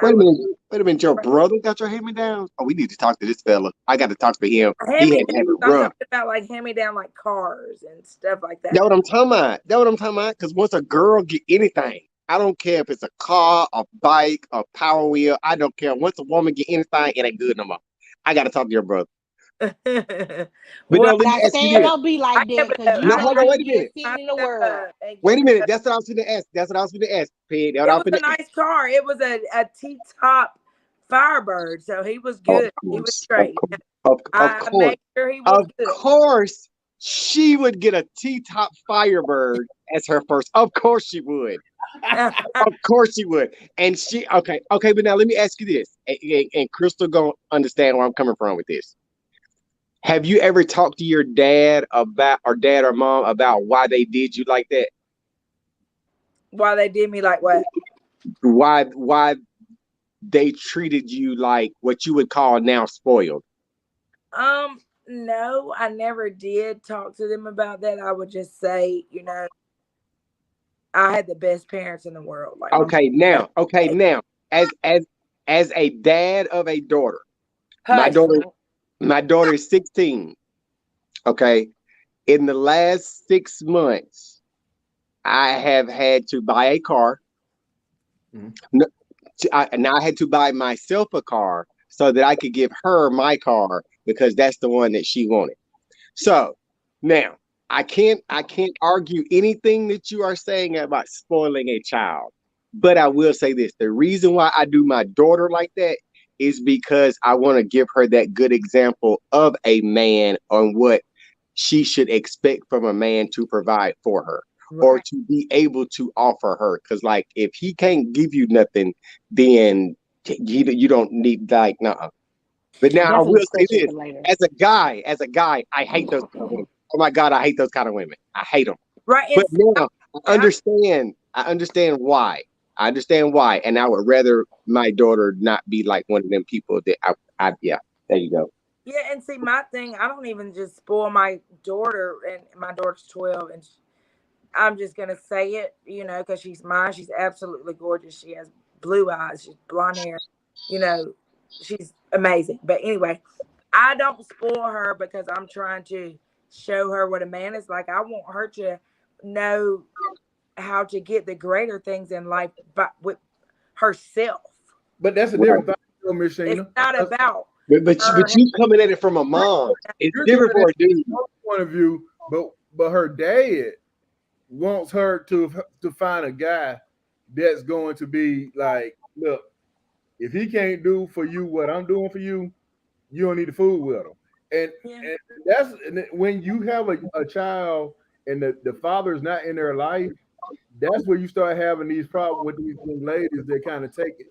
wait a minute. Your brother got your hand-me-downs? Oh, we need to talk to this fella. I got to talk to him. He had to have it I'm rough. talking about like hand-me-down, like cars and stuff like that. That's what I'm talking about. Because once a girl get anything, I don't care if it's a car, a bike, a Power Wheel. I don't care. Once a woman get anything, it ain't good no more. I got to talk to your brother. But Well, let me I ask say you it this. don't be like that because you No, know hold how on, you wait a minute. get seen in the world. Wait a minute. That's what I was going to ask. Pig. It was a nice car. It was a T-top Firebird, so he was good. He was straight. I made sure he was good. Of course, she would get a T-top Firebird as her first. Of course she would. Of course she would. And she okay, but now let me ask you this. And Crystal gonna understand where I'm coming from with this. Have you ever talked to your dad about, or dad or mom about why they did you like that? Why they did me like what? Why they treated you like what you would call now spoiled? No, I never did talk to them about that. I would just say, I had the best parents in the world. Like now, as a dad of a daughter, my daughter is 16. Okay. In the last 6 months, I have had to buy a car. Now I had to buy myself a car so that I could give her my car because that's the one that she wanted. So now I can't argue anything that you are saying about spoiling a child, but I will say this: the reason why I do my daughter like that is because I want to give her that good example of a man on what she should expect from a man to provide for her. Right. Or to be able to offer her. Because like if he can't give you nothing, then you don't need, like, no. But now I will say this: as a guy, I hate those kind of women. Oh my God, I hate those kind of women. I hate them. Right. But now I understand why. I understand why, and I would rather my daughter not be like one of them people that I yeah. There you go. Yeah, and see, my thing, I don't even just spoil my daughter, and my daughter's 12, and I'm just gonna say it, because she's mine. She's absolutely gorgeous. She has blue eyes. She's blonde hair. She's amazing. But anyway, I don't spoil her because I'm trying to show her what a man is like. I want her to know how to get the greater things in life, but with herself. But that's a different thing, Miss Sheena. It's not about. But you coming at it from a mom. It's different for a dude. Point of view, but her dad wants her to find a guy that's going to be like, look, if he can't do for you what I'm doing for you, you don't need to fool with him. And that's when you have a child and the father's not in their life, that's where you start having these problems with these ladies that kind of take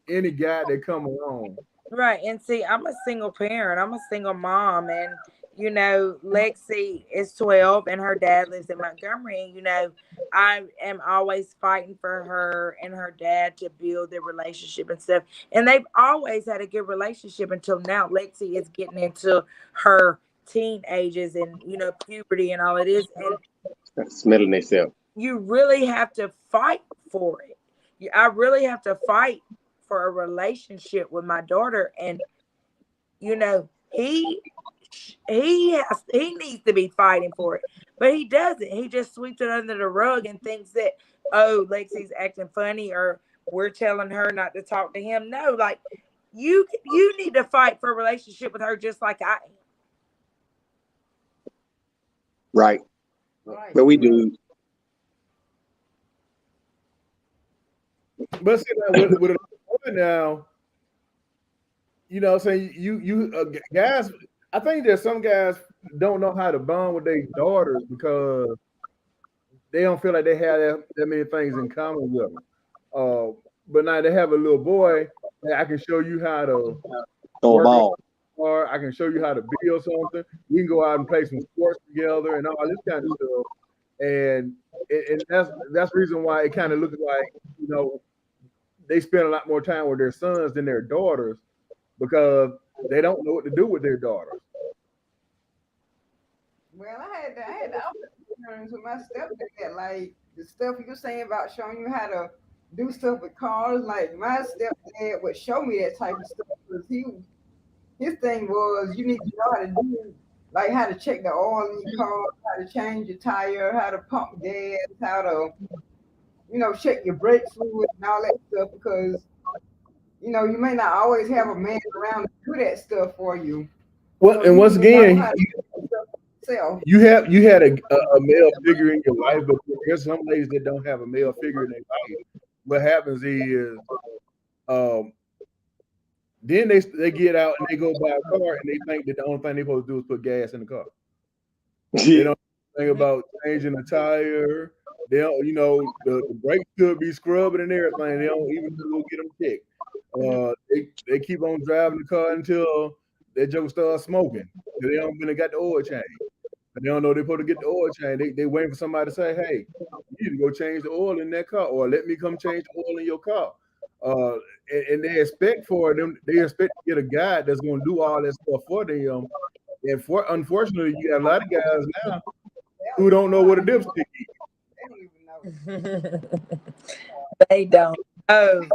any guy that come along. Right. And see, I'm a single parent. I'm a single mom. And, Lexi is 12 and her dad lives in Montgomery. And, I am always fighting for her and her dad to build their relationship and stuff. And they've always had a good relationship until now. Lexi is getting into her teen ages and, puberty and all it is. And smelling themselves. You really have to fight for it. I really have to fight for a relationship with my daughter, and he needs to be fighting for it, but he doesn't. He just sweeps it under the rug and thinks that, oh, Lexi's acting funny or we're telling her not to talk to him. No, like you need to fight for a relationship with her just like I am. Right. But we do. But see, with a woman now, saying you guys, I think that some guys don't know how to bond with their daughters because they don't feel like they have that many things in common with them. But now they have a little boy that I can show you how to throw a ball, or I can show you how to build something. We can go out and play some sports together and all this kind of stuff. and that's the reason why it kind of looks like, you know, they spend a lot more time with their sons than their daughters because they don't know what to do with their daughters. Well, I had the opposite experience with my stepdad. Like the stuff you're saying about showing you how to do stuff with cars. Like my stepdad would show me that type of stuff because his thing was you need to know how to do, like how to check the oil in your car, how to change your tire, how to pump gas, how to, you know, check your brake fluid and all that stuff because, you know, you may not always have a man around to do that stuff for you. Well, So and you once need to know again, how to do that stuff yourself. you had a male figure in your life, but there's some ladies that don't have a male figure in their life. What happens is, then they get out and they go buy a car and they think that the only thing they're supposed to do is put gas in the car. They don't think about changing the tire. They don't, you know, the brakes could be scrubbing and everything. They don't even go get them checked. They keep on driving the car until that joke starts smoking. They don't even got the oil change. They don't know they're supposed to get the oil change. They waiting for somebody to say, "Hey, you need to go change the oil in that car," or "Let me come change the oil in your car." And they expect for them. They expect to get a guy that's going to do all that stuff for them. And unfortunately, you got a lot of guys now who don't know what a dipstick is. They don't even know. They don't. Oh,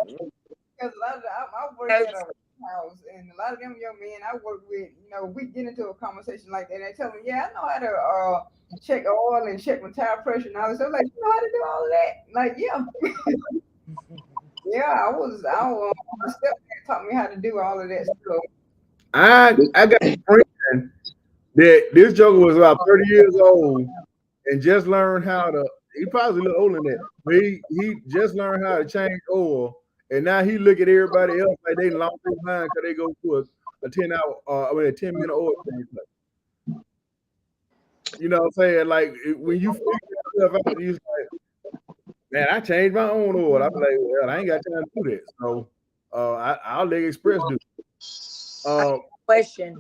Because a lot of I work at a house, and a lot of them young men I work with, you know, we get into a conversation like that, and they tell me, "Yeah, I know how to check oil and check my tire pressure and all this." I'm like, "You know how to do all of that?" Like, yeah, yeah. My stepdad taught me how to do all of that stuff. I got a friend that this joker was about 30 years old and just learned how to. He probably a little older than that, but he just learned how to change oil. And now he look at everybody else like they lost their mind because they go to a 10-minute oil change. You know what I'm saying? Like when you figure yourself out, you like, man, I changed my own oil. I'm like, well, I ain't got time to do that. So I'll let Express do it. question.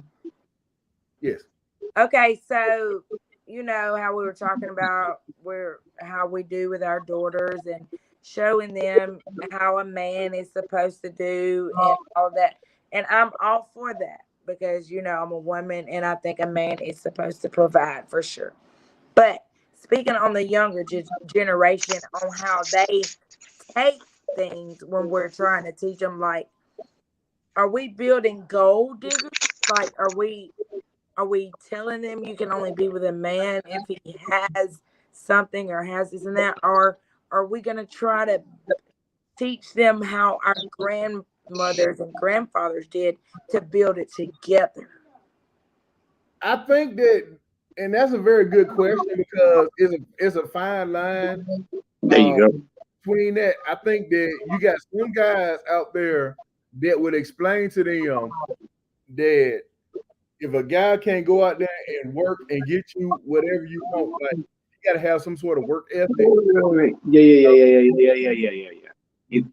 Yes. Okay, so you know how we were talking about how we do with our daughters and showing them how a man is supposed to do and all that. And I'm all for that because, you know, I'm a woman and I think a man is supposed to provide for sure. But speaking on the younger generation on how they take things when we're trying to teach them, like, are we building gold diggers? Like, are we telling them you can only be with a man if he has something or has this and that? Or are we going to try to teach them how our grandmothers and grandfathers did to build it together? I think that, and that's a very good question because it's a fine line. There you go. Between that, I think that you got some guys out there that would explain to them that if a guy can't go out there and work and get you whatever you want, like you got to have some sort of work ethic. Yeah.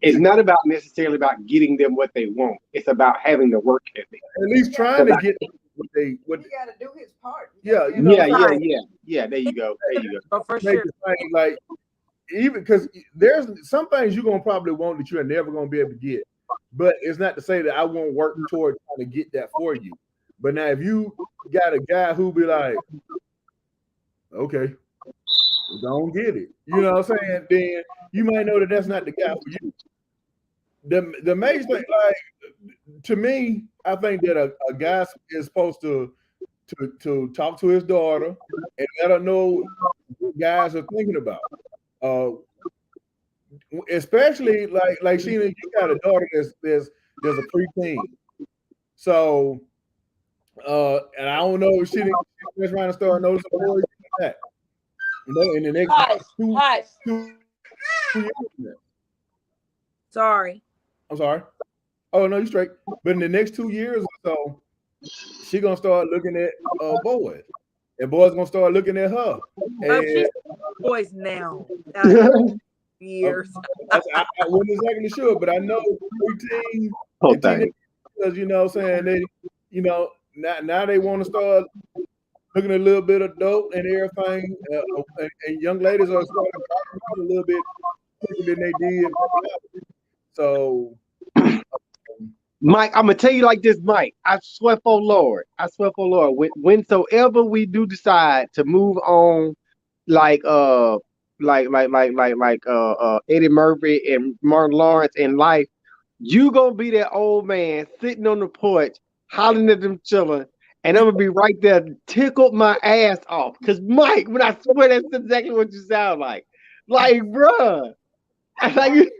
It's not about necessarily about getting them what they want. It's about having the work ethic. At least trying to get what He got to do his part. Yeah, you know, yeah. There you go. Oh, for sure. Like even because there's some things you're gonna probably want that you're never gonna be able to get, but it's not to say that I won't work towards trying to get that for you. But now if you got a guy who be like, okay, don't get it, you know what I'm saying? Then you might know that that's not the guy for you. The major thing, like to me, I think that a guy is supposed to talk to his daughter and let her know what guys are thinking about. Especially like Sheena, you got a daughter there's a preteen. So and I don't know if she's trying to start noticing boys that. You know, in the next two years. Sorry. I'm sorry. Oh no, you straight. But in the next 2 years or so, she gonna start looking at boys, and boys gonna start looking at her. And she's boys now. Years. I wasn't exactly sure, but I know preteen because you know what I'm saying, they, you know, now they want to start looking a little bit adult and everything, and young ladies are starting to come out a little bit quicker than they did. So, Mike, I'm gonna tell you like this, Mike. I swear for Lord, whensoever we do decide to move on, like Eddie Murphy and Martin Lawrence in life, you gonna be that old man sitting on the porch hollering at them children, and I'm gonna be right there, tickled my ass off. Cause Mike, when I swear that's exactly what you sound like, bruh, like.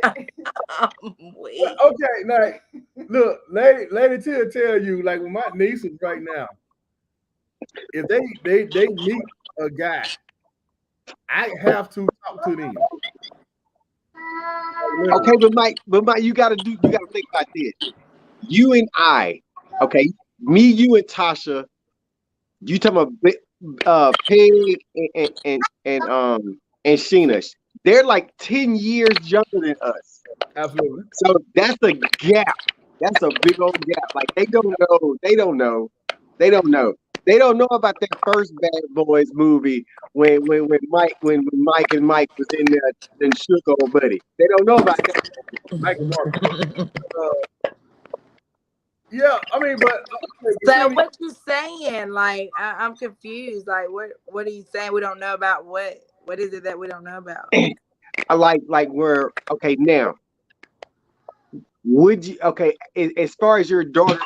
Okay, now look, Lady Tia tell you, like with my nieces right now, if they meet a guy, I have to talk to them. Okay, but Mike, you gotta think about this. You and I, okay, me, you and Tasha, you talking about Pig and Sheena. They're like 10 years younger than us. Absolutely. So that's a gap. That's a big old gap. Like they don't know. They don't know about that first Bad Boys movie when Mike and Mike was in there and shook old buddy. They don't know about that. Mike and Mark. Yeah, I mean, but so what you saying? Like I'm confused. Like what are you saying? We don't know about what? What is it that we don't know about? I like where okay now. Would you as far as your daughter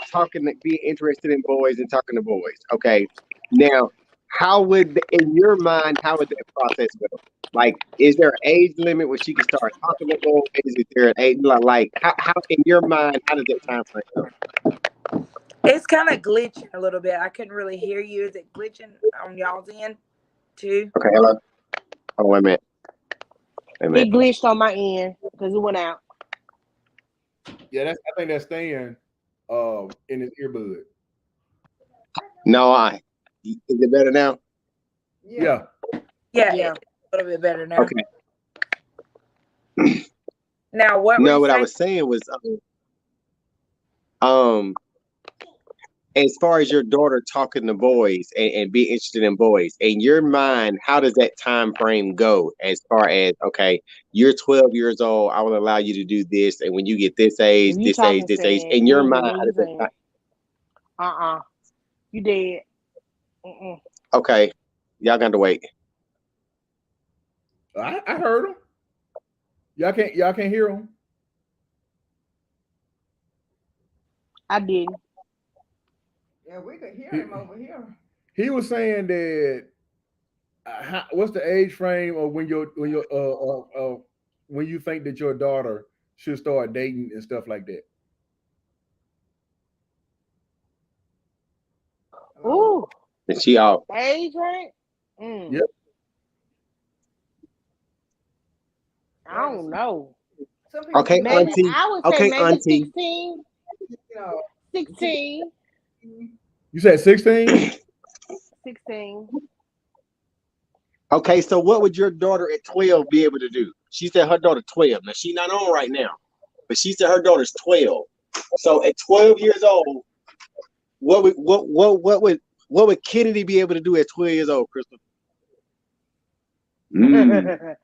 being interested in boys and talking to boys, okay? Now, how would in your mind how would that process go? Like, is there an age limit where she can start talking to boys? Is there an age like how in your mind how does that time frame go? It's kind of glitching a little bit. I couldn't really hear you. Is it glitching on y'all's end too? Okay, hello. Oh, wait a minute. It glitched on my end because it went out. Yeah, I think that's staying in his earbud. No, is it better now? Yeah. Yeah. A little bit better now. Okay. Now what? No, what I was saying was, as far as your daughter talking to boys and being interested in boys, in your mind, how does that time frame go? As far as you're 12 years old, I will allow you to do this, and when you get this age, this age, in your mind, how does that time? You dead. Okay, y'all got to wait. I heard him. Y'all can't hear him. I didn't. Yeah, we could hear him over here. He was saying that what's the age frame of when you think that your daughter should start dating and stuff like that? Ooh. And she out. Age right? Yep. I don't know. Okay, maybe, auntie. I would say maybe auntie. 16. 16. You said 16? 16. Okay, so what would your daughter at 12 be able to do? She said her daughter 12. Now she's not on right now, but she said her daughter's 12. So at 12 years old, what would Kennedy be able to do at 12 years old, Crystal? Now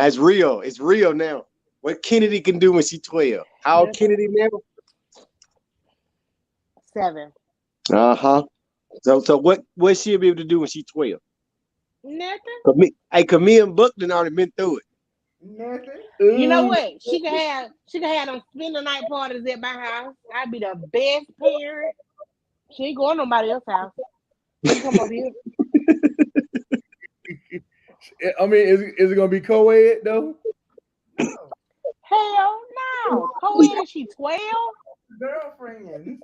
it's real. It's real now. What Kennedy can do when she's 12. How old Kennedy now? 7. So what she'll be able to do when she's 12? Nothing. Camille and Buck done already been through it. Nothing. You know what? She can have them spend the night parties at my house. I'd be the best parent. She ain't going to nobody else's house. She come over here. I mean, is it gonna be co-ed though? Hell no. Co-ed, she 12? Girlfriend.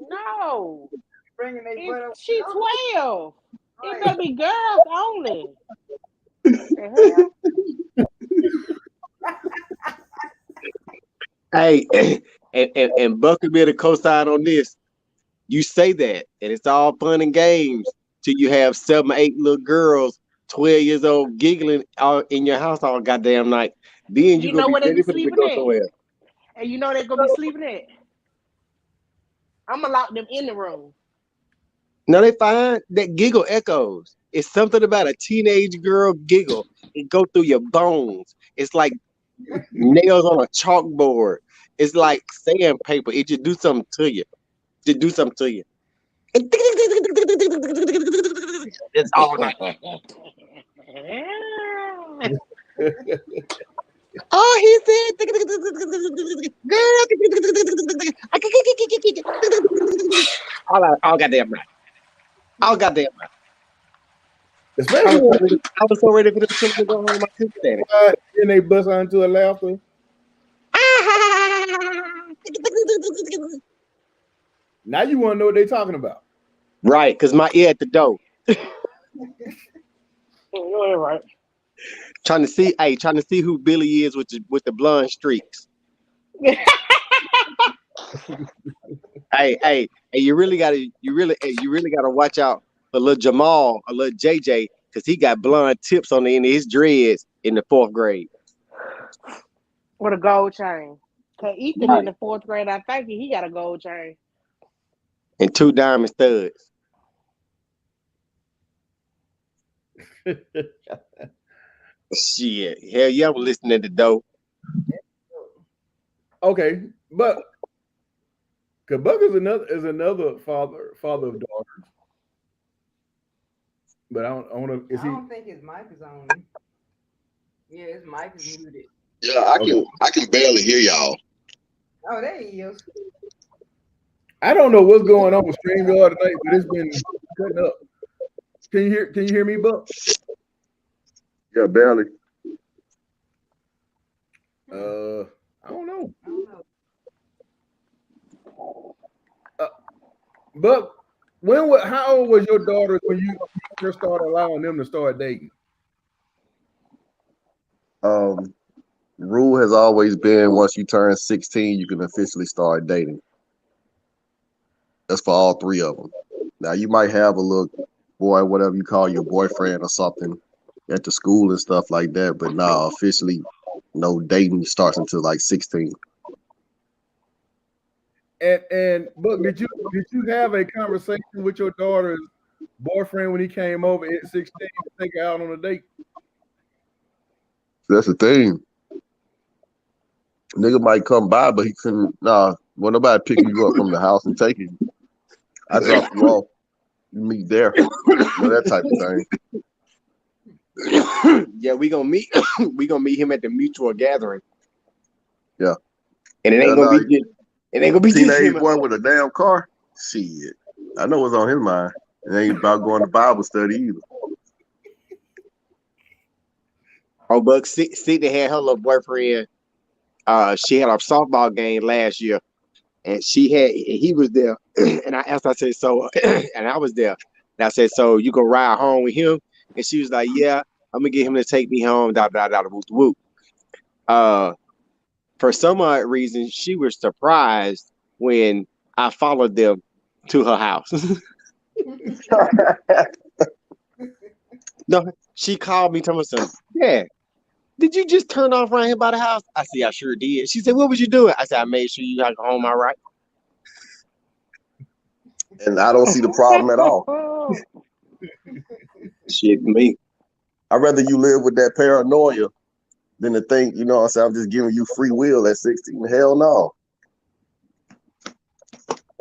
No. Bringing they butt up. She 12. It's gonna be girls only. Hey, and Buck will be able to co-sign on this. You say that, and it's all fun and games till you have 7 or 8 little girls, 12 years old, giggling all in your house all goddamn night. Then you know gonna where be they ready be for them to sleeping go at? somewhere. And you know they're gonna be sleeping at. I'm gonna lock them in the room. No, they fine. That giggle echoes. It's something about a teenage girl giggle. It go through your bones. It's like nails on a chalkboard. It's like sandpaper. It just do something to you. Just do something to you. It's all night. Oh, he said, girl, all goddamn night. All goddamn night. Especially I was so ready for the children to go home with my sister daddy. Then they bust out into a laughter. Now you want to know what they're talking about. Right, because my ear at the door. You're right. Trying to see who Billy is with the blonde streaks. hey, you really gotta watch out for little Jamal or little JJ, because he got blonde tips on the end of his dreads in the 4th grade. With a gold chain. Cause Ethan in the 4th grade, I think he got a gold chain. And 2 diamond studs. Shit. Hell yeah, I'm listening to the dope. Okay, but Buck is another father of daughters. But I don't think his mic is on. Yeah, his mic is muted. Yeah, I can barely hear y'all. Oh, there he is. I don't know what's going on with StreamYard tonight, but it's been cutting up. Can you hear me, Buck? Yeah, barely. I don't know. Buck, how old was your daughter when you first started allowing them to start dating? Rule has always been once you turn 16, you can officially start dating. That's for all 3 of them. Now you might have a little boy, whatever you call your boyfriend or something at the school and stuff like that, but now officially no dating starts until like 16. And Buck, did you have a conversation with your daughter's boyfriend when he came over at 16 to take her out on a date? That's the thing. Nigga might come by, but he couldn't. Well, nobody picking you up from the house and taking you. I drop you off. You meet there. That type of thing. Yeah, we gonna meet. We gonna meet him at the mutual gathering. Yeah, and it ain't gonna be. It ain't gonna be teenage boy with a damn car. Shit, I know what's on his mind. It ain't about going to Bible study either. Oh, Buck, Sydney had her little boyfriend. She had a softball game last year, and he was there. And I asked, I said, so, and I was there. And I said, so you gonna ride home with him? And she was like, yeah, I'm gonna get him to take me home. Whoop. For some odd reason, she was surprised when I followed them to her house. No, she called me, told me something. Yeah. Did you just turn off right here by the house? I said, I sure did. She said, what was you doing? I said, I made sure you got home all right. And I don't see the problem at all. Shit, me. I'd rather you live with that paranoia than to think, you know what I'm saying, I'm just giving you free will at 16. Hell no.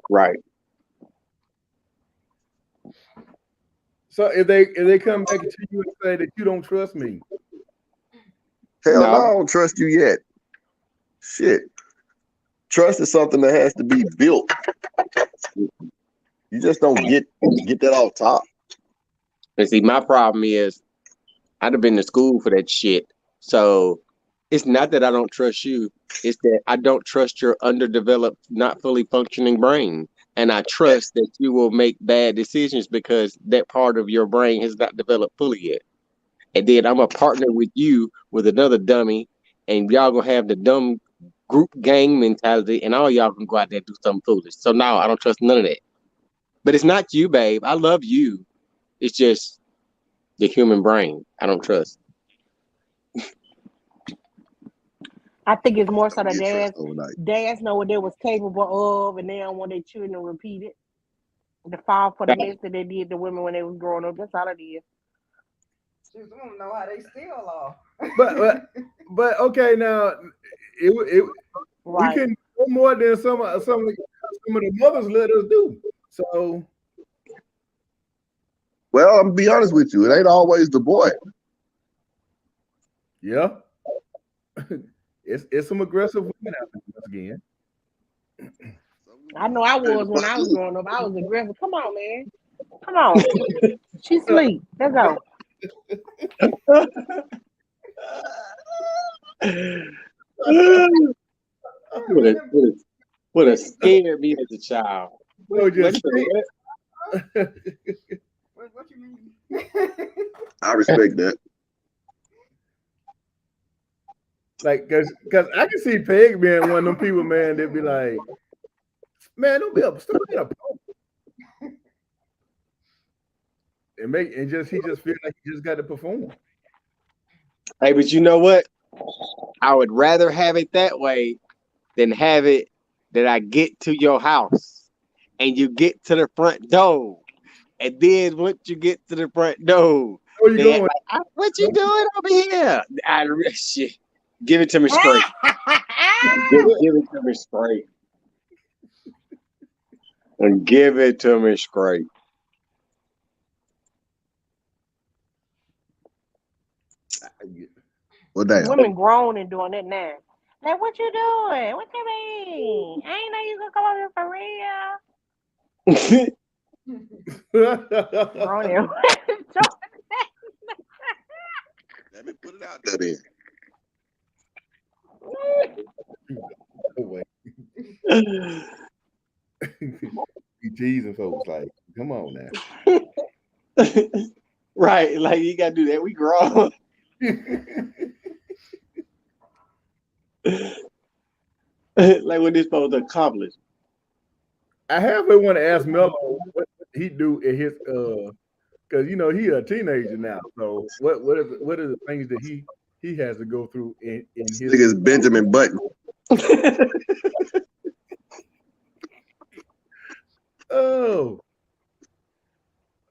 Right. So if they come back to you and say that you don't trust me. Hell no, I don't trust you yet. Shit. Trust is something that has to be built. You just don't get that off top. And see, my problem is I'd have been to school for that shit. So it's not that I don't trust you. It's that I don't trust your underdeveloped, not fully functioning brain. And I trust that you will make bad decisions because that part of your brain has not developed fully yet. And then I'm a partner with you with another dummy, and y'all gonna have the dumb group gang mentality, and all y'all can go out there and do something foolish. So no, I don't trust none of that. But it's not you, babe. I love you. It's just the human brain. I don't trust. I think it's more so the Get trust overnight. dads know what they was capable of, and they don't want their children to repeat it. The fall for the mess that they did to women when they was growing up. That's all it is. Shoot, some of them know how they still are. But okay, now we Right. can do more than some of the mothers let us do. So Well, I'm gonna be honest with you. It ain't always the boy. yeah, it's some aggressive women out there once again. I know I was when I was growing up. I was aggressive. Come on, man. Come on. She sleep. Let's go. Would have scared me as a child. No, just What you mean? I respect that. like, cause I can see Peg being one of them people, man, that be like, man, don't be up, stop being up. And he just feel like he just got to perform. Hey, but you know what? I would rather have it that way than have it that I get to your house and you get to the front door. And then once you get to the front door, Where you going? like, what you doing over here? Shit. Give it to me straight. give it to me straight. And give it to me straight. Well, damn. Women grown and doing that now. Like, what you doing? What you mean? I ain't know you gonna come over here for real. Grown and Let me put it out there then. You teasing folks like, come on now. Right, like you gotta do that. We grown. Like what this supposed to accomplish. I halfway want to ask Mello what he do in his because you know he a teenager now. So what are the things that he has to go through in his Nigga's Benjamin Button. Oh,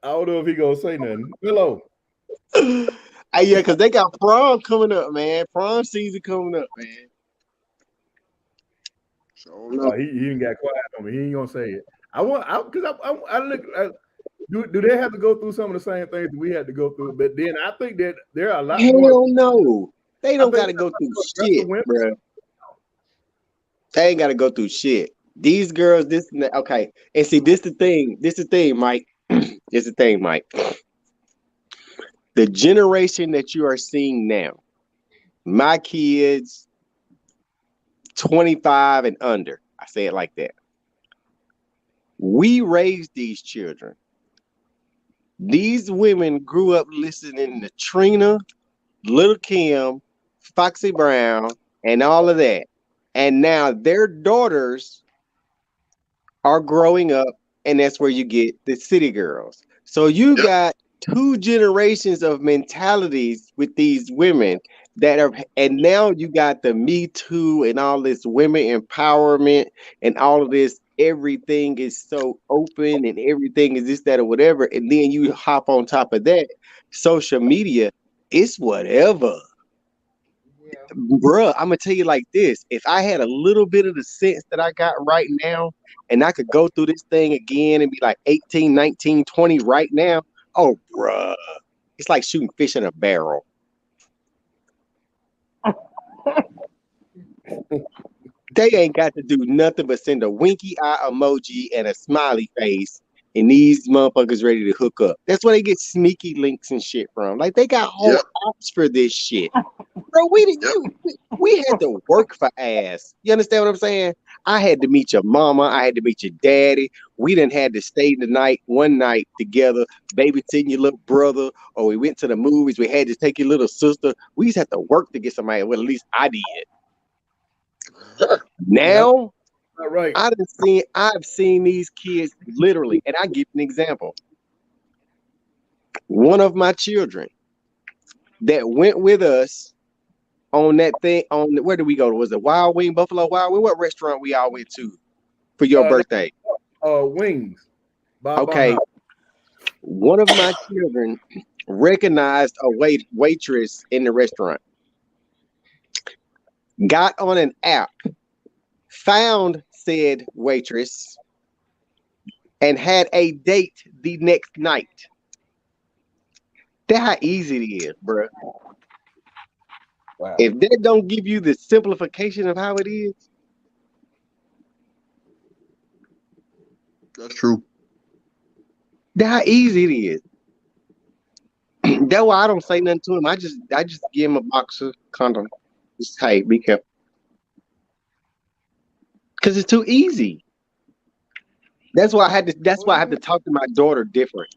I don't know if he gonna say nothing. Mello. Hey, yeah, because they got prom coming up, man. Prom season coming up, man. Oh, he even got quiet on me. He ain't gonna say it. I look. Do they have to go through some of the same things that we had to go through? But then I think that there are a lot more. Hell no. They don't got to go through shit, bro. They ain't got to go through shit. These girls, this and that. Okay. And see, this the thing, Mike. This the thing, Mike. The generation that you are seeing now, my kids, 25 and under. I say it like that. We raised these children. These women grew up listening to Trina, Little Kim, Foxy Brown, and all of that. And now their daughters are growing up, and that's where you get the city girls. So you got two generations of mentalities with these women that are, and now you got the Me Too and all this women empowerment and all of this. Everything is so open and everything is this, that, or whatever. And then you hop on top of that. Social media, it's whatever. Yeah. Bruh, I'm going to tell you like this. If I had a little bit of the sense that I got right now, and I could go through this thing again and be like 18, 19, 20 right now, oh, bruh. It's like shooting fish in a barrel. They ain't got to do nothing but send a winky eye emoji and a smiley face, and these motherfuckers ready to hook up. That's where they get sneaky links and shit from. Like they got whole apps for this shit, bro. We had to work for ass. You understand what I'm saying? I had to meet your mama. I had to meet your daddy. We done had to stay one night together, babysitting your little brother, or we went to the movies. We had to take your little sister. We just had to work to get somebody. Well, at least I did. Now, right. I've seen these kids literally, and I give an example. One of my children that went with us on that thing where did we go? Was it Wild Wing, Buffalo Wild Wing? What restaurant we all went to for your birthday? Wings. Okay. One of my children recognized a waitress in the restaurant. Got on an app, found said waitress, and had a date the next night. That's how easy it is, bro. Wow. If that don't give you the simplification of how it is, That's true. that's how easy it is. That's why I don't say nothing to him. I just give him a box of condoms. Just, hey, be careful. Because it's too easy. That's why I have to talk to my daughter different.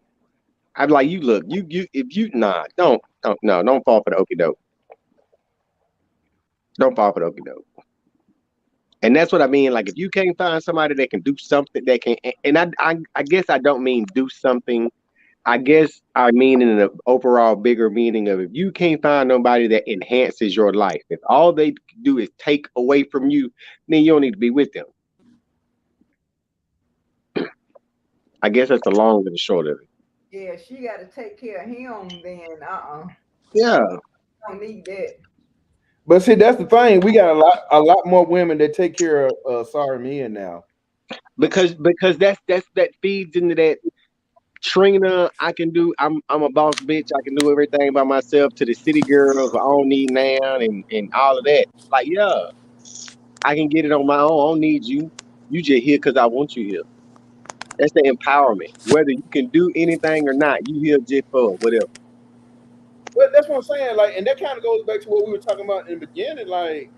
I'm like, you look, don't fall for the okie doke. Don't fall for the okie doke. And that's what I mean. Like, if you can't find somebody that can do something that can, and I guess I don't mean do something. I guess I mean in an overall bigger meaning of, if you can't find nobody that enhances your life, if all they do is take away from you, then you don't need to be with them. I guess that's the long and the short of it. Yeah, she got to take care of him. Then Yeah. don't need that. But see, that's the thing. We got a lot more women that take care of sorry men now. Because that feeds into that Trina, I'm a boss bitch, I can do everything by myself, to the city girls, I don't need nan and all of that. Like, yeah, I can get it on my own. I don't need you. You just here because I want you here. That's the empowerment. Whether you can do anything or not, you here just for whatever. Well, that's what I'm saying. Like, and that kind of goes back to what we were talking about in the beginning. Like,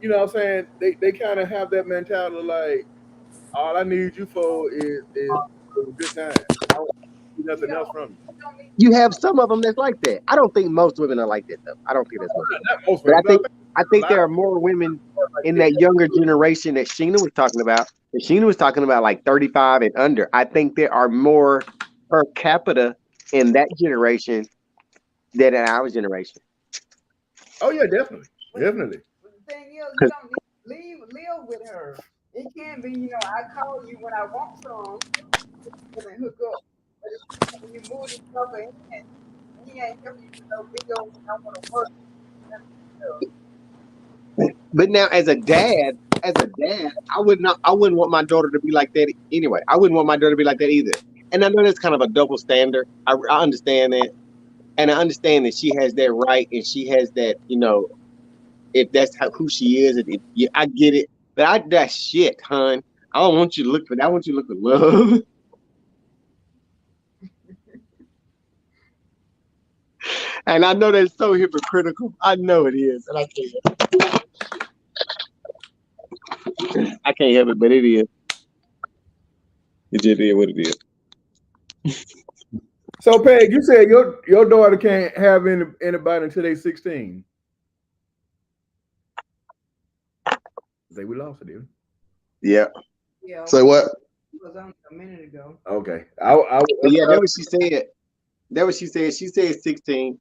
you know what I'm saying? They kind of have that mentality, like, all I need you for is a good time. I don't need nothing else from you. You have some of them that's like that. I don't think most women are like that, though. I don't think that's most. Not most But women, I think there are more women in that younger generation that Sheena was talking about. And Sheena was talking about like 35 and under. I think there are more per capita in that generation than in our generation. Oh yeah, definitely. Definitely. But the thing is, you don't need to live with her. It can be, I call you when I want some and hook up. But when you move this sucker in, he ain't helping you with no bill when I want to work. But now, as a dad, I wouldn't want my daughter to be like that anyway. I wouldn't want my daughter to be like that either. And I know that's kind of a double standard. I understand that. And I understand that she has that right, and she has that, if that's who she is, I get it. But that shit, hon. I don't want you to look for that. I want you to look for love. And I know that's so hypocritical. I know it is, and I can't help it, but it is. It just is what it is. So, Peg, you said your daughter can't have anybody until they're 16. Say we lost it, dude. Yeah. Yeah. Say what? It was on a minute ago. Okay. Yeah, that's what she said. That's what she said. She said 16.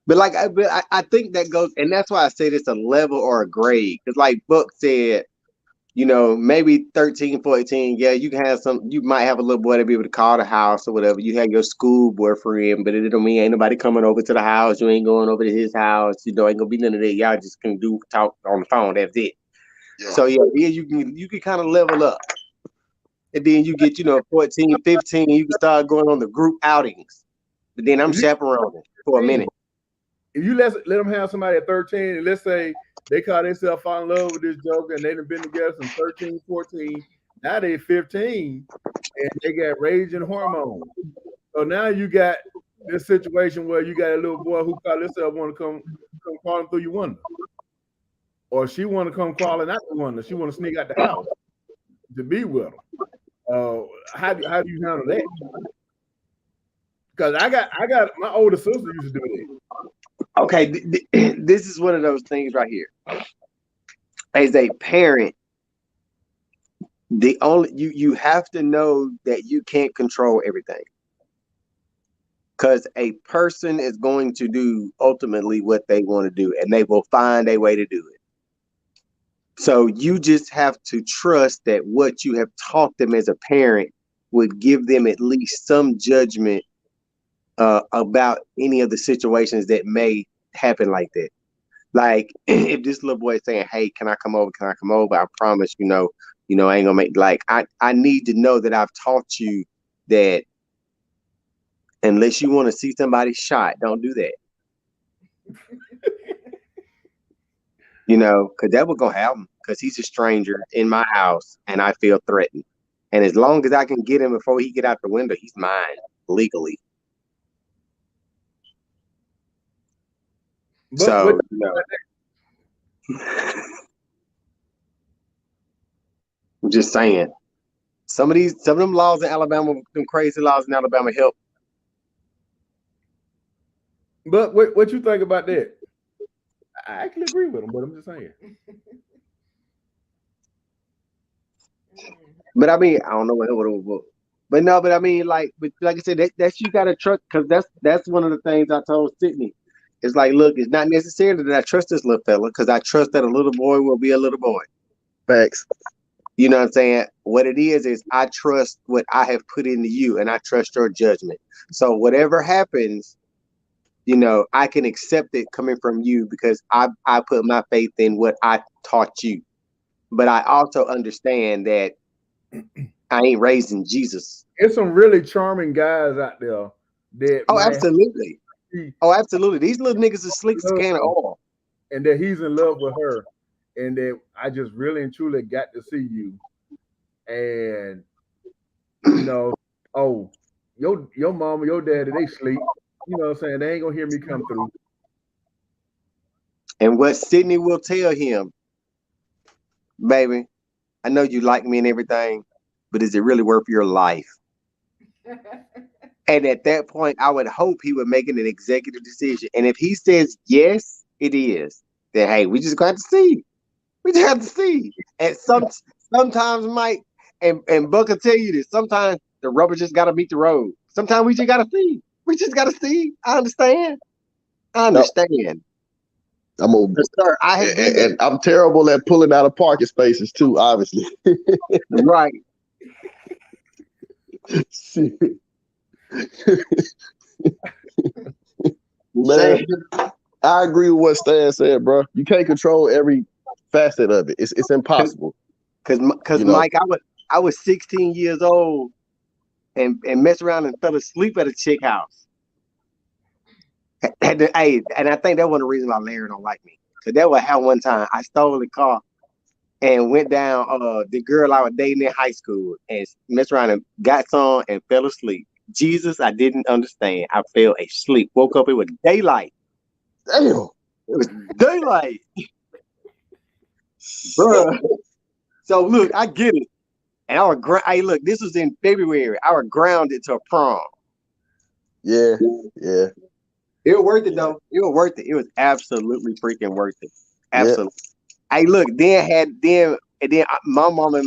But I think that goes, and that's why I said it's a level or a grade. Because like Buck said, maybe 13, 14, yeah, you might have a little boy to be able to call the house or whatever. You have your school boyfriend, but it don't mean ain't nobody coming over to the house. You ain't going over to his house. Ain't gonna be none of that. Y'all just can talk on the phone. That's it. Yeah. So yeah, then you can kind of level up. And then you get, 14, 15, you can start going on the group outings. But then I'm chaperoning for a minute. If you let them have somebody at 13, and let's say they call themselves fall in love with this joker, and they've been together since 13, 14, now they're 15, and they got raging hormones. So now you got this situation where you got a little boy who call himself want to come crawling through your window. Or she want to come crawling out the window. She want to sneak out the house to be with them. How do you handle that? Because I got my older sister used to do that. Okay, this is one of those things right here. As a parent, you have to know that you can't control everything. Because a person is going to do ultimately what they want to do, and they will find a way to do it. So you just have to trust that what you have taught them as a parent would give them at least some judgment about any of the situations that may happen like that. Like if this little boy is saying, "Hey, can I come over? Can I come over?" I promise, I ain't gonna make I need to know that I've taught you that unless you want to see somebody shot, don't do that. Because that was gonna happen. Because he's a stranger in my house, and I feel threatened. And as long as I can get him before he get out the window, he's mine legally. But I'm just saying, some of them laws in Alabama, them crazy laws in Alabama help. But what you think about that? I actually agree with him, but I'm just saying. But I mean, I don't know what it was. But I mean, like I said, that's you gotta trust, because that's one of the things I told Sydney. It's like, look, it's not necessarily that I trust this little fella, because I trust that a little boy will be a little boy. Facts. You know what I'm saying? What it is I trust what I have put into you, and I trust your judgment. So whatever happens, I can accept it coming from you because I put my faith in what I taught you. But I also understand that I ain't raising Jesus. There's some really charming guys out there that. Oh, absolutely. These little niggas are slick as a can of oil. And that he's in love with her. And that I just really and truly got to see you. And, oh, your mama, your daddy, they sleep. You know what I'm saying? They ain't going to hear me come through. And what Sydney will tell him, baby, I know you like me and everything, but is it really worth your life? And at that point, I would hope he would make an executive decision. And if he says, yes, it is, then, hey, we just got to see. We just have to see. And sometimes, Mike, and Buck will tell you this, sometimes the rubber just got to meet the road. Sometimes we just got to see. We just got to see. I understand. Sir, I'm terrible at pulling out of parking spaces too, obviously. Right. Man, I agree with what Stan said, bro. You can't control every facet of it. It's impossible. Because Mike, I was 16 years old and messed around and fell asleep at a chick house. And I think that was the reason why Larry don't like me. Because that was how one time I stole a car and went down the girl I was dating in high school and messed around and got some and fell asleep. Jesus, I didn't understand. I fell asleep. Woke up, it was daylight. Damn. It was daylight. Bruh. So look, I get it. And look, this was in February. I was grounded to prom. Yeah. It was worth it though. It was worth it. It was absolutely freaking worth it. Absolutely. Yeah. Hey, look, then my mama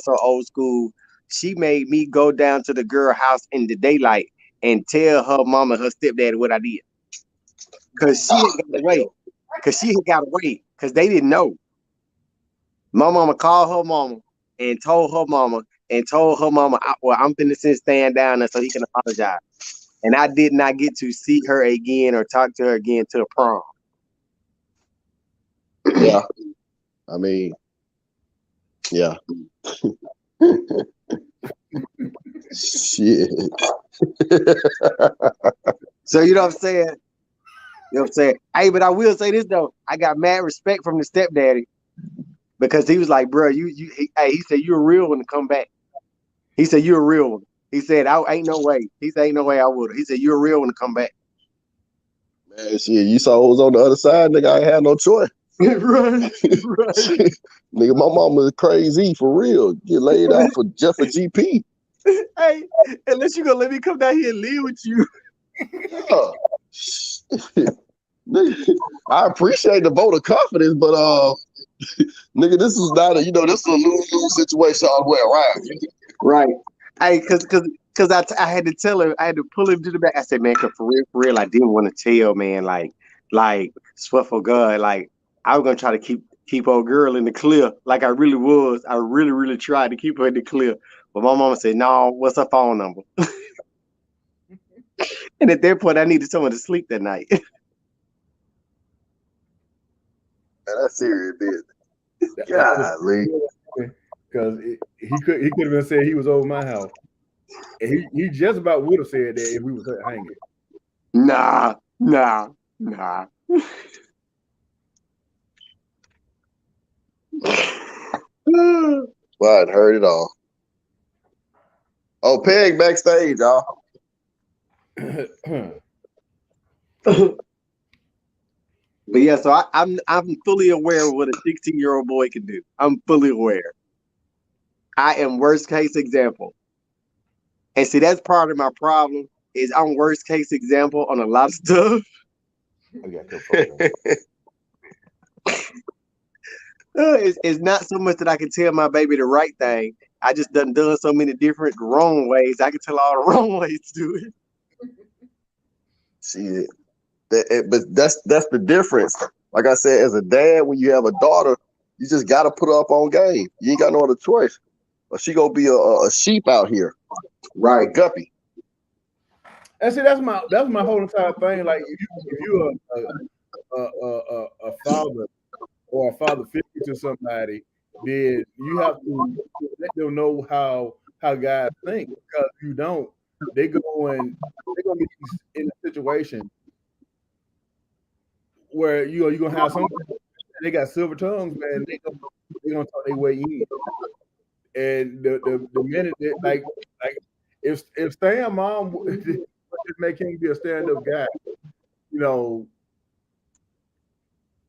so old school. She made me go down to the girl house in the daylight and tell her mama, her stepdad, what I did. Cause she had got away. Cause they didn't know. My mama called her mama and told her mama I'm finna stand down there so he can apologize. And I did not get to see her again or talk to her again till prom. Yeah. I mean, yeah. Shit. So you know what I'm saying? You know what I'm saying? Hey, but I will say this though. I got mad respect from the stepdaddy because he was like, bro, he said, you're a real one to come back. He said, you're a real one. He said, ain't no way. He said, ain't no way I would. He said, you're a real one to come back. Man, shit, you saw what was on the other side, nigga. I ain't had no choice. Right. Nigga, my mama is crazy for real. Get laid out for just for GP. Hey, unless you gonna let me come down here and live with you. I appreciate the vote of confidence, but nigga, this is not this is a lose-lose situation all the way around. Right. Hey, cause Because I had to tell him, I had to pull him to the back. I said, man, cause for real, I didn't want to tell, man, like, swear for God, like, I was gonna try to keep old girl in the clear, like I really was. I really tried to keep her in the clear. But my mama said, no, what's her phone number? And at that point, I needed someone to sleep that night. Man, that's serious business. Golly. Because he could have been said he was over my house. And he just about would have said that if we was hanging. Nah. Well, I'd heard it all. Oh, Peg backstage, y'all. But yeah, so I'm fully aware of what a 16-year-old boy can do. I'm fully aware. I am worst case example. And see, that's part of my problem is I'm worst case example on a lot of stuff. It's not so much that I can tell my baby the right thing. I just done so many different wrong ways. I can tell all the wrong ways to do it. Shit. But that's the difference. Like I said, as a dad, when you have a daughter, you just got to put her up on game. You ain't got no other choice. Or she gonna be a sheep out here, right? A guppy. And see, that's my whole entire thing. Like, if you're a father or a father figure to somebody, then you have to let them know how guys think. Because if you don't, they're gonna be in a situation where you're gonna have some. They got silver tongues, man. They gonna talk their way in. And the minute that like if Stan mom would just make him be a stand-up guy, you know,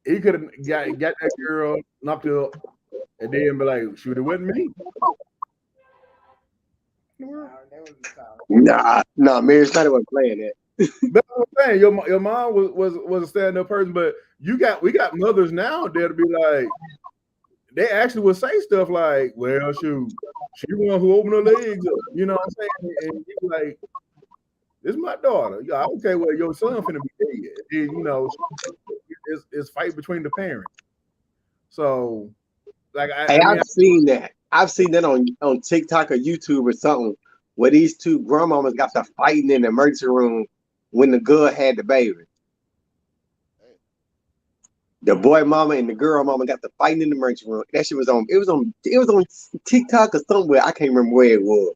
he could have got that girl knocked up and then be like, shoot, it wasn't me. Nah, Mary Snyder wasn't playing that. That's what I'm saying. Your mom was a stand-up person, but we got mothers now that'll be like, they actually would say stuff like, well, shoot, she the one who opened her legs up. You know what I'm saying? And you like, this is my daughter. Yeah, okay, well, your son finna be dead. And, you know, it's fight between the parents. So, like, I've seen that. I've seen that on TikTok or YouTube or something, where these two grandmamas got to fighting in the emergency room when the girl had the baby. The boy mama and the girl mama got to fighting in the emergency room. That shit was on TikTok or somewhere. I can't remember where it was.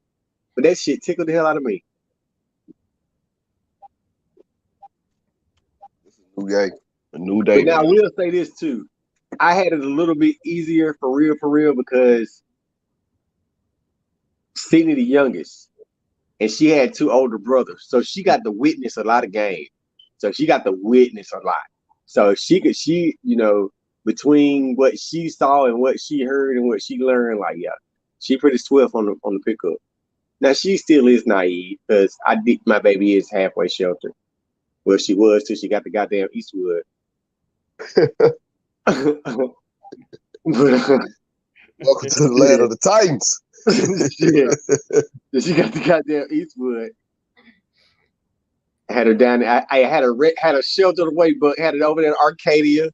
But that shit tickled the hell out of me. Okay. A new day. But now I will say this too. I had it a little bit easier for real, because Sydney the youngest, and she had two older brothers. So she got to witness a lot of games. So she got to witness a lot. So she, you know, between what she saw and what she heard and what she learned, like, yeah, she pretty swift on the pickup. Now she still is naive because my baby is halfway sheltered. Well, she was till she got the goddamn Eastwood. Welcome to the land of the Titans. Yeah. She got the goddamn Eastwood. Had her down there. I had her sheltered away, but had it over there in Arcadia.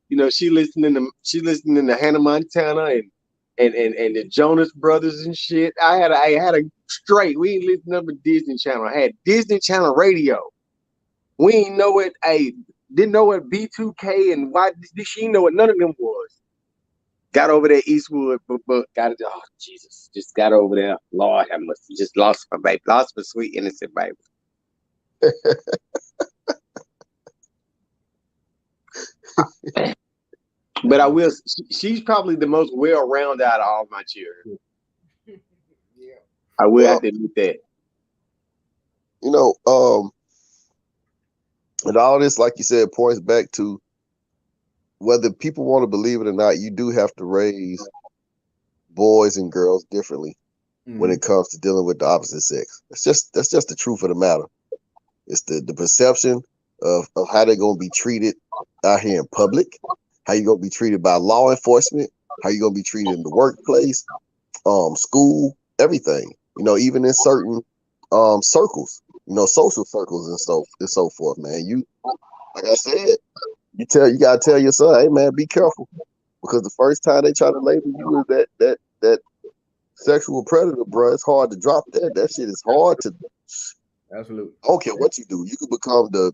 You know, she listening to Hannah Montana and the Jonas Brothers and shit. I had a straight. We ain't listening to Disney Channel. I had Disney Channel radio. We ain't know it. Didn't know what B2K and why she didn't know what none of them was. Got over there Eastwood, but got it. Oh Jesus! Just got over there. Lord have mercy. Just lost my baby. Lost my sweet innocent baby. But I will. She's probably the most well-rounded out of all my children. Yeah, I will have to admit that. You know, and all this, like you said, points back to whether people want to believe it or not. You do have to raise boys and girls differently when it comes to dealing with the opposite sex. That's just the truth of the matter. It's the perception of how they're going to be treated out here in public, how you're going to be treated by law enforcement, how you're going to be treated in the workplace, school, everything. You know, even in certain circles, social circles and so forth, man. You, like I said, you gotta tell your son, hey man, be careful, because the first time they try to label you as that sexual predator, bro, it's hard to drop that. That shit is hard to. Absolutely. I don't care what you do. You could become the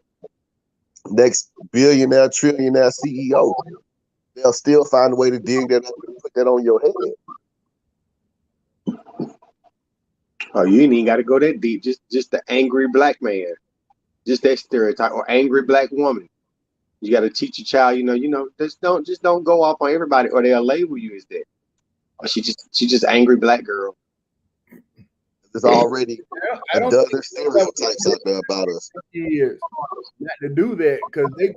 next billionaire, trillionaire CEO. They'll still find a way to dig that up and put that on your head. Oh, you ain't even got to go that deep. Just the angry black man, just that stereotype, or angry black woman. You got to teach your child, just don't go off on everybody, or they'll label you as that. Or she just angry black girl. There's already a dozen stereotypes out there about us. Years not to do that, because they'll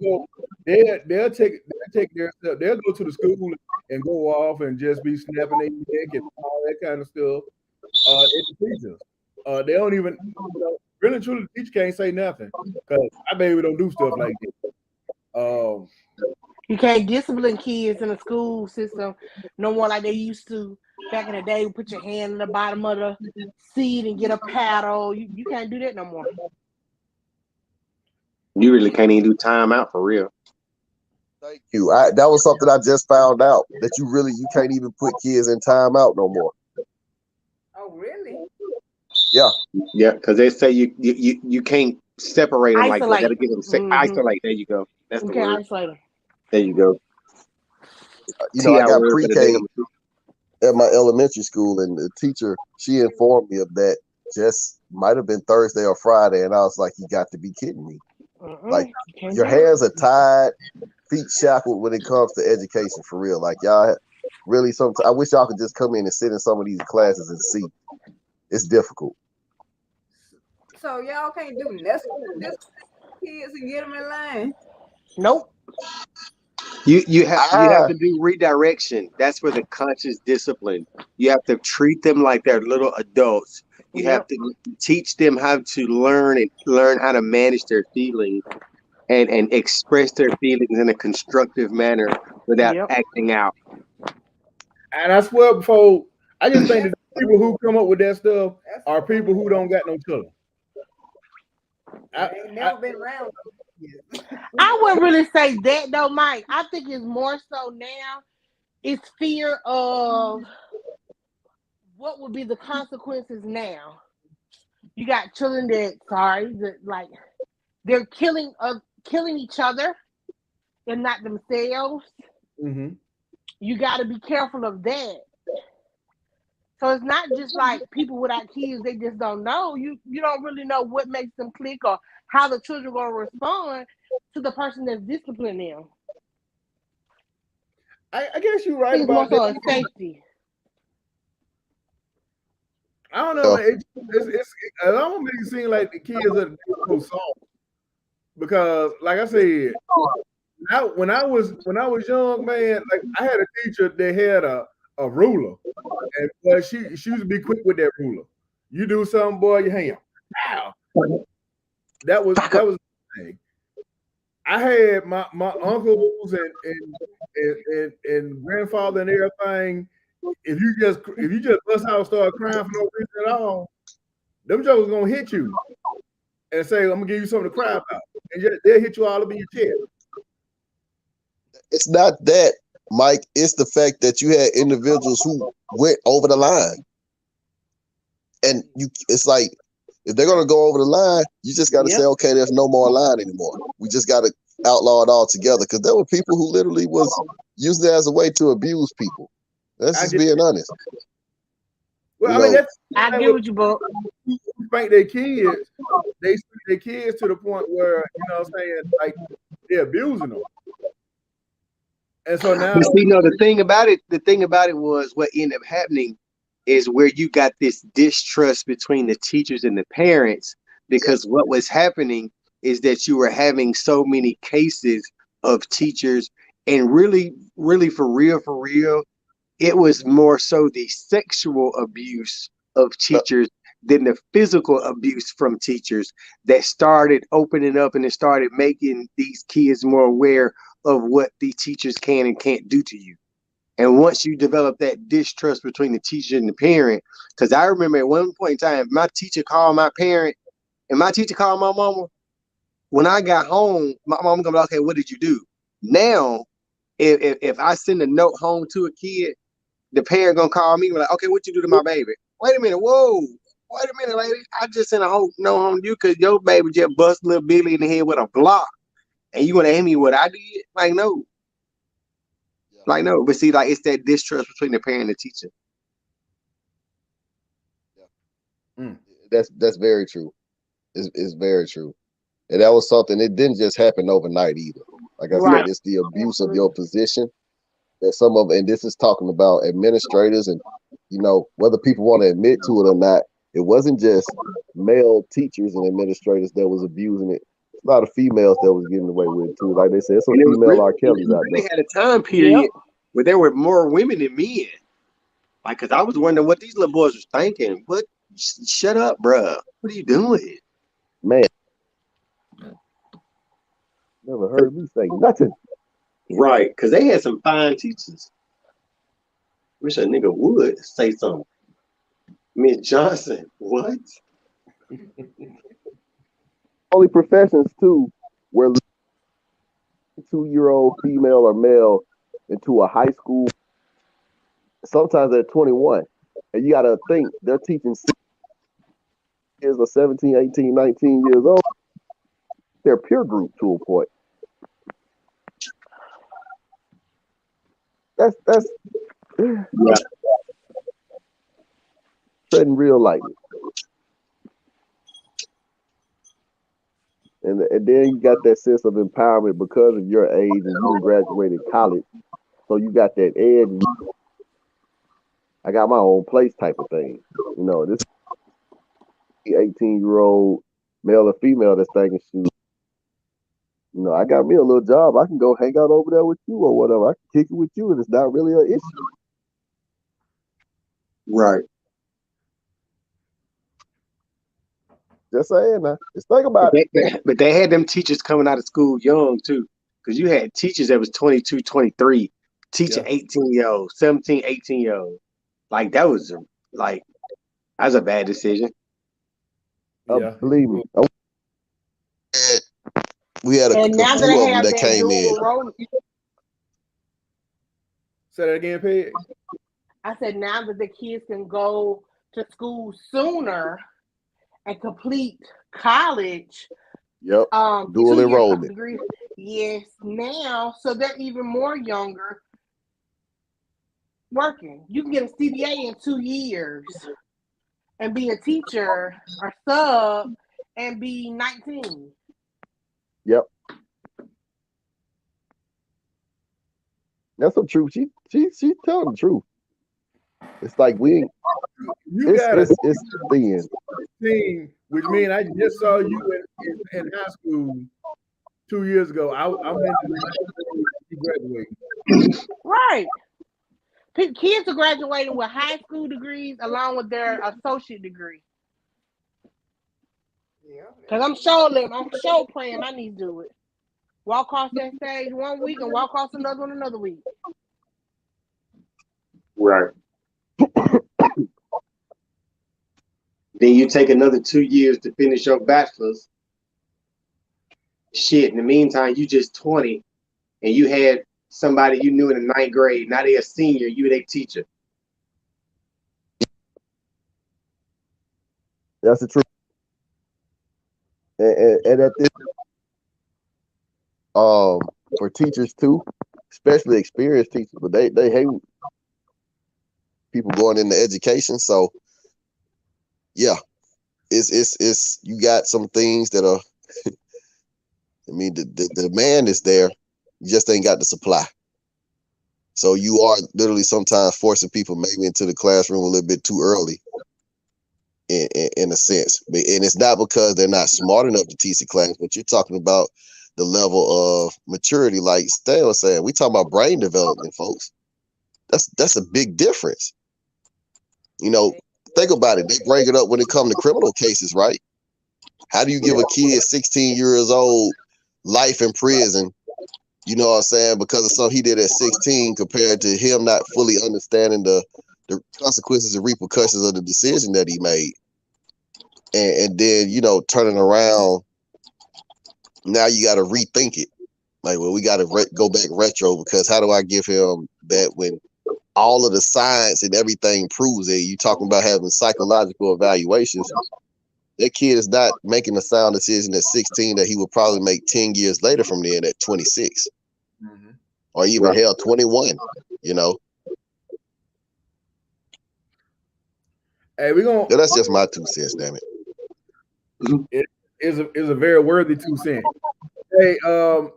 go to the school and go off and just be snapping their neck and all that kind of stuff. It's the teachers. They don't even really truly the teacher can't say nothing, because my baby don't do stuff like that. You can't discipline kids in the school system no more like they used to back in the day. Put your hand in the bottom of the seat and get a paddle. You can't do that no more. You really can't even do timeout for real. Thank you. That was something I just found out, that you can't even put kids in timeout no more. Oh, really? Yeah, because they say you can't separate them like that. That'll get them isolate. There you go. That's the word. Isolate them. There you go. I got pre-K at my elementary school, and the teacher, she informed me of that. Just might have been Thursday or Friday, and I was like, "You got to be kidding me!" Like, your hands are tied, feet shackled when it comes to education, for real. Like, y'all really, I wish y'all could just come in and sit in some of these classes and see. It's difficult. So y'all can't do nothing with this kids and get them in line. Nope. You have to do redirection. That's where the conscious discipline. You have to treat them like they're little adults. You have to teach them how to learn how to manage their feelings and express their feelings in a constructive manner without acting out. And I swear, before, I just think that the people who come up with that stuff are people who don't got no children. I ain't never been around. I wouldn't really say that though, Mike. I think it's more so now. It's fear of what would be the consequences now. You got children that they're killing each other. They're not themselves. Mm-hmm. You got to be careful of that. So it's not just like people without kids, they just don't know. You don't really know what makes them click or how the children are going to respond to the person that's disciplining them. I guess you're right about that. Safety. I don't know. It don't make it seem like the kids are so soft, because, like I said, when I was young, man, like I had a teacher that had a ruler, and she used to be quick with that ruler. You do something, boy, you hang. Wow. That was the thing. I had my uncles and grandfather and everything. If you just bust out and start crying for no reason at all, them jokers gonna hit you and say, "I'm gonna give you something to cry about," and they'll hit you all up in your chest. It's not that, Mike. It's the fact that you had individuals who went over the line, and it's like, if they're gonna go over the line, you just got to say, okay, there's no more line anymore. We just got to outlaw it all together, because there were people who literally was using it as a way to abuse people. That's just being honest. Well, I mean, I get what you both. Spank their kids. They spank their kids to the point where, you know what I'm saying, like they're abusing them. And so now, the thing about it was what ended up happening is where you got this distrust between the teachers and the parents, because what was happening is that you were having so many cases of teachers, and really for real, it was more so the sexual abuse of teachers than the physical abuse from teachers that started opening up, and it started making these kids more aware of what the teachers can and can't do to you. And once you develop that distrust between the teacher and the parent, because I remember at one point in time, my teacher called my parent and my teacher called my mama. When I got home, my mom gonna be like, okay, what did you do? Now, if I send a note home to a kid, the parent gonna call me and be like, okay, what you do to my baby? Wait a minute, whoa. Wait a minute, lady. I just sent a note home to you because your baby just bust little Billy in the head with a block. And you gonna ask me what I did? Like, no. Like, no. But see, like, it's that distrust between the parent and the teacher. That's very true. It's very true. And that was something, it didn't just happen overnight either. Like I said, it's the abuse of your position that some of, and this is talking about administrators and, you know, whether people want to admit to it or not, it wasn't just male teachers and administrators that was abusing it. A lot of females that was getting away with it too. Like they said, some female R. Kellys out there. They had a time period where there were more women than men. Like, because I was wondering what these little boys was thinking. What? Shut up, bruh. What are you doing? Man. Never heard me say nothing. Right, because they had some fine teachers. Wish a nigga would say something. Miss Johnson, what? Only professions too, where 2-year-old female or male into a high school, sometimes they're 21. And you gotta think they're teaching 6 years or 17, 18, 19 years old. Their peer group to a point. That's treading real lightly. And then you got that sense of empowerment because of your age and you graduated college. So you got that edge. I got my own place type of thing. You know, this 18-year-old male or female that's thinking, shoot, you know, I got me a little job. I can go hang out over there with you or whatever. I can kick it with you and it's not really an issue. Right. Just saying now. Just think about it. But they had them teachers coming out of school young too. Because you had teachers that was 22, 23, teaching 18-year-olds, 17, 18-year-olds. Like that was a bad decision. Believe me. We had a few of them that came in. Say that again, Peg. I said now that the kids can go to school sooner and complete college. Yep. Dual enrollment. Yes, now, so they're even more younger working. You can get a CBA in 2 years and be a teacher or sub and be 19. Yep. That's the truth. She's telling the truth. It's like we ain't. It's thin. Which means I just saw you in high school 2 years ago. I went to graduate. Right. Kids are graduating with high school degrees along with their associate degree. Because I'm sure praying I need to do it. Walk across that stage 1 week and walk across another one another week. Right. Then you take another 2 years to finish your bachelor's. Shit, in the meantime, you just 20 and you had somebody you knew in the 9th grade. Now they're a senior, you their teacher. That's the truth. And at this, for teachers too, especially experienced teachers, but they hate people going into education. So yeah, it's you got some things that are. I mean, the demand is there, you just ain't got the supply. So you are literally sometimes forcing people maybe into the classroom a little bit too early. In a sense, and it's not because they're not smart enough to teach the class, but you're talking about the level of maturity. Like Stan was saying, we talking about brain development, folks. That's a big difference. You know, think about it. They bring it up when it comes to criminal cases, right? How do you give a kid 16 years old life in prison? You know what I'm saying? Because of something he did at 16 compared to him not fully understanding the consequences and repercussions of the decision that he made. And then, you know, turning around, now you got to rethink it. Like, well, we got to go back retro, because how do I give him that when all of the science and everything proves it? You talking about having psychological evaluations. That kid is not making a sound decision at 16 that he would probably make 10 years later from then at 26. Mhm. Or even hell, 21, you know. Hey, we're gonna. Yeah, that's just my 2 cents, damn it. It is a very worthy 2 cents. Hey,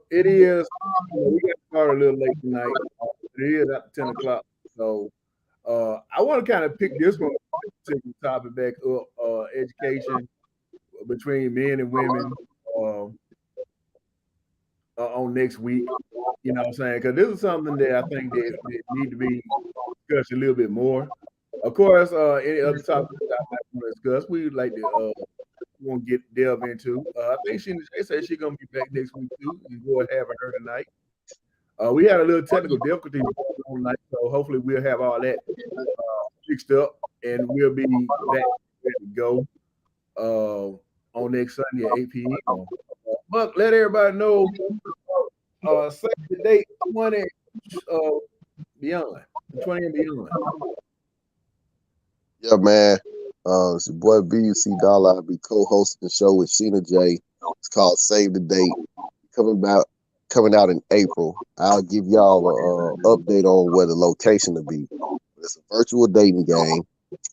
it is. We got started a little late tonight. It is after 10 o'clock, so I want to kind of pick this one, particular topic back up. Education between men and women on next week. You know what I'm saying? Because this is something that I think that need to be discussed a little bit more. Of course, any other topics that I might want to discuss, we would like to want to delve into. I think she said she's gonna be back next week too. Enjoyed having her tonight. We had a little technical difficulty on night, so hopefully we'll have all that fixed up, and we'll be back ready to go on next Sunday at 8 p.m. But let everybody know, save the date 20 beyond, 20 and beyond. Yeah, man. It's your boy BUC Dollar. I'll be co-hosting the show with Sheena J. It's called Save the Date. Coming out in April. I'll give y'all an update on where the location will be. It's a virtual dating game.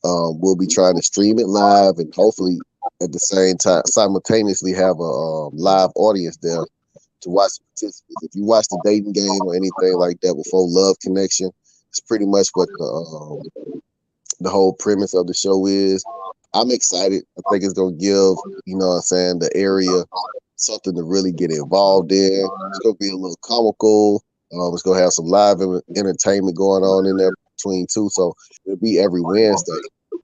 We'll be trying to stream it live, and hopefully at the same time simultaneously have a live audience there to watch the participants. If you watch the dating game or anything like that before, Love Connection, it's pretty much what the whole premise of the show is. I'm excited. I think it's gonna give, you know what I'm saying, the area something to really get involved in. It's gonna be a little comical. It's gonna have some live entertainment going on in there between too. So it'll be every Wednesday,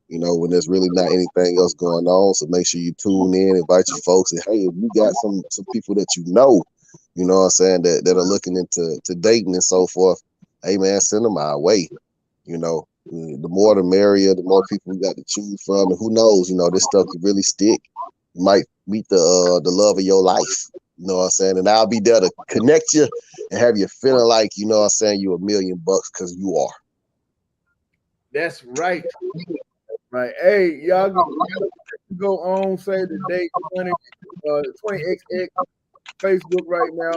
you know, when there's really not anything else going on. So make sure you tune in, invite your folks, and hey, if you got some people that you know what I'm saying, that are looking into dating and so forth, hey man, send them our way. You know, the more the merrier, the more people we got to choose from, and who knows, you know, this stuff could really stick. You might meet the love of your life. You know what I'm saying? And I'll be there to connect you and have you feeling like, you know what I'm saying, you $1 million because you are. That's right. Right. Hey, y'all go on, save the date 20XX Facebook right now.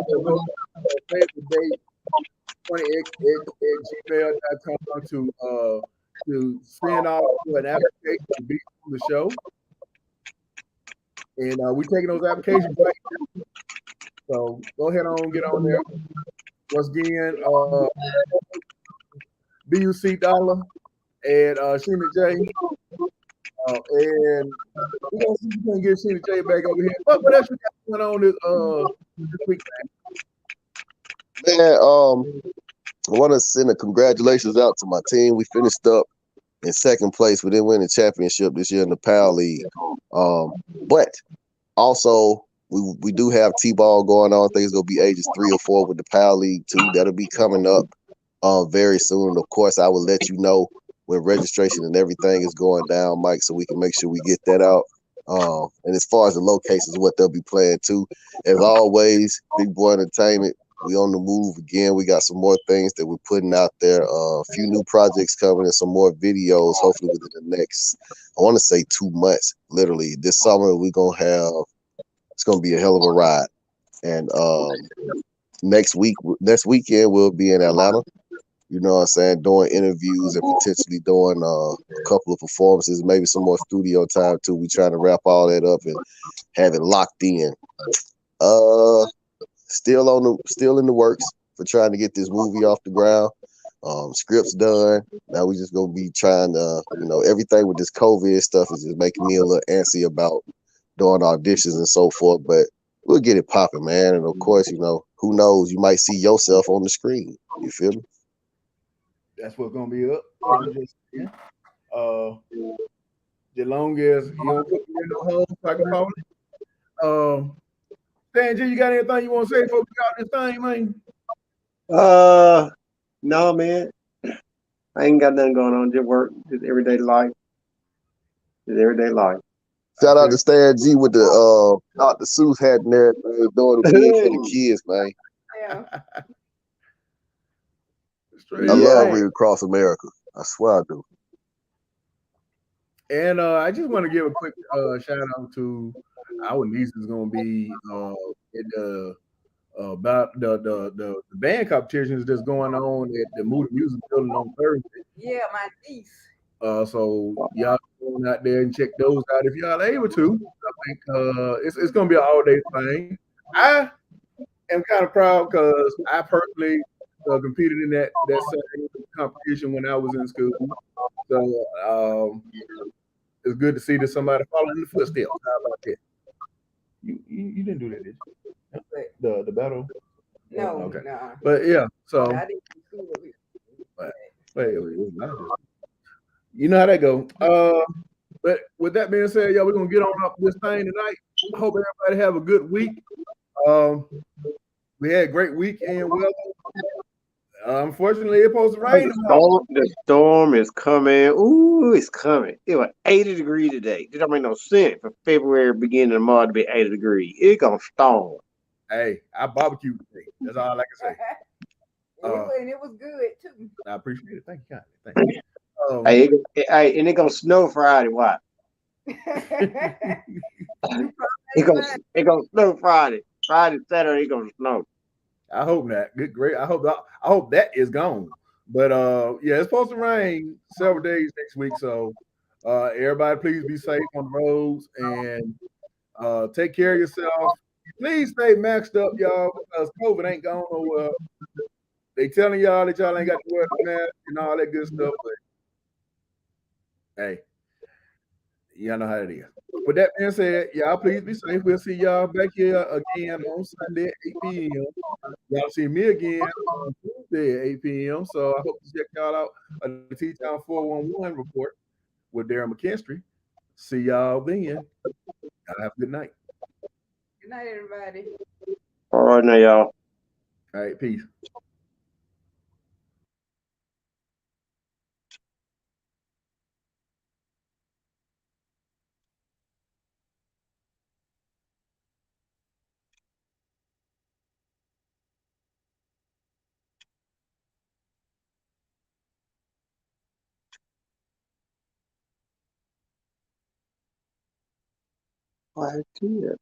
Save the date 20XX@gmail.com to send off an application to be on the show. And we're taking those applications right now. So go ahead on, get on there. Once again, BUC Dollar and Sheena J. And we're gonna see if we can get Sheena J back over here. What else we got going on this week, man? Man, I want to send a congratulations out to my team. We finished up in second place. We didn't win the championship this year in the PAL League. But also we do have T-ball going on. I think it's gonna be ages 3 or 4 with the PAL League too. That'll be coming up very soon. And of course, I will let you know when registration and everything is going down, Mike, so we can make sure we get that out. And as far as the locations, what they'll be playing too, as always, Big Boy Entertainment. We on the move again. We got some more things that we're putting out there. A few new projects coming and some more videos, hopefully within the next, I want to say 2 months, literally. This summer, we're going to have, it's going to be a hell of a ride. And next weekend, we'll be in Atlanta. You know what I'm saying? Doing interviews and potentially doing a couple of performances, maybe some more studio time too. We trying to wrap all that up and have it locked in. Still in the works for trying to get this movie off the ground. Scripts done. Now we just gonna be trying to, you know, everything with this COVID stuff is just making me a little antsy about doing auditions and so forth. But we'll get it popping, man. And of course, you know, who knows? You might see yourself on the screen. You feel me? That's what's gonna be up. The long as you don't put me in no hole, so I can call it. Sanjay, you got anything you want to say before we got this thing, man? No, man. I ain't got nothing going on. Just work, just everyday life. Just everyday life. Shout out to Stan G with the Dr. Seuss hat and everything, doing the big for the kids, man. Yeah. Straight I love up. Read Across America. I swear I do. And I just want to give a quick shout out to our niece is gonna be in the about the band competitions that's going on at the Moody Music Building on Thursday. Yeah, my niece. So y'all go out there and check those out if y'all able to. I think it's gonna be an all day thing. I am kind of proud because I personally competed in that same competition when I was in school. So it's good to see that somebody following in the footsteps. How about that? You didn't do that, did you? The battle. No, Okay. no. But yeah, so I didn't do school with it. wait, you know how that go. But with that being said, y'all, we're gonna get on up this thing tonight. I hope everybody have a good week. We had a great weekend weather. Unfortunately, it's supposed to rain tomorrow. The storm is coming. Ooh, it's coming. It was 80 degrees today. It don't make no sense for February beginning of March to be 80 degrees. It's gonna storm. Hey, I barbecued today. That's all I can say. And it was good too. I appreciate it. Thank you, kindly. Thank you. And it's gonna snow Friday. Why? It's gonna snow Friday. Friday, Saturday, it's gonna snow. I hope not. Good, great. I hope that is gone. But yeah, it's supposed to rain several days next week. So everybody, please be safe on the roads and take care of yourself. Please stay maxed up, y'all, because COVID ain't gone nowhere. They telling y'all that y'all ain't got to wear the mask and all that good stuff, but hey, y'all know how it is. With that being said, y'all please be safe. We'll see y'all back here again on Sunday at 8 p.m. Y'all see me again on Tuesday at 8 p.m. So I hope to check y'all out the T-Town 411 report with Darren McKinstry. See y'all then. Y'all have a good night. Good night, everybody. All right now, y'all. All right, peace. I did.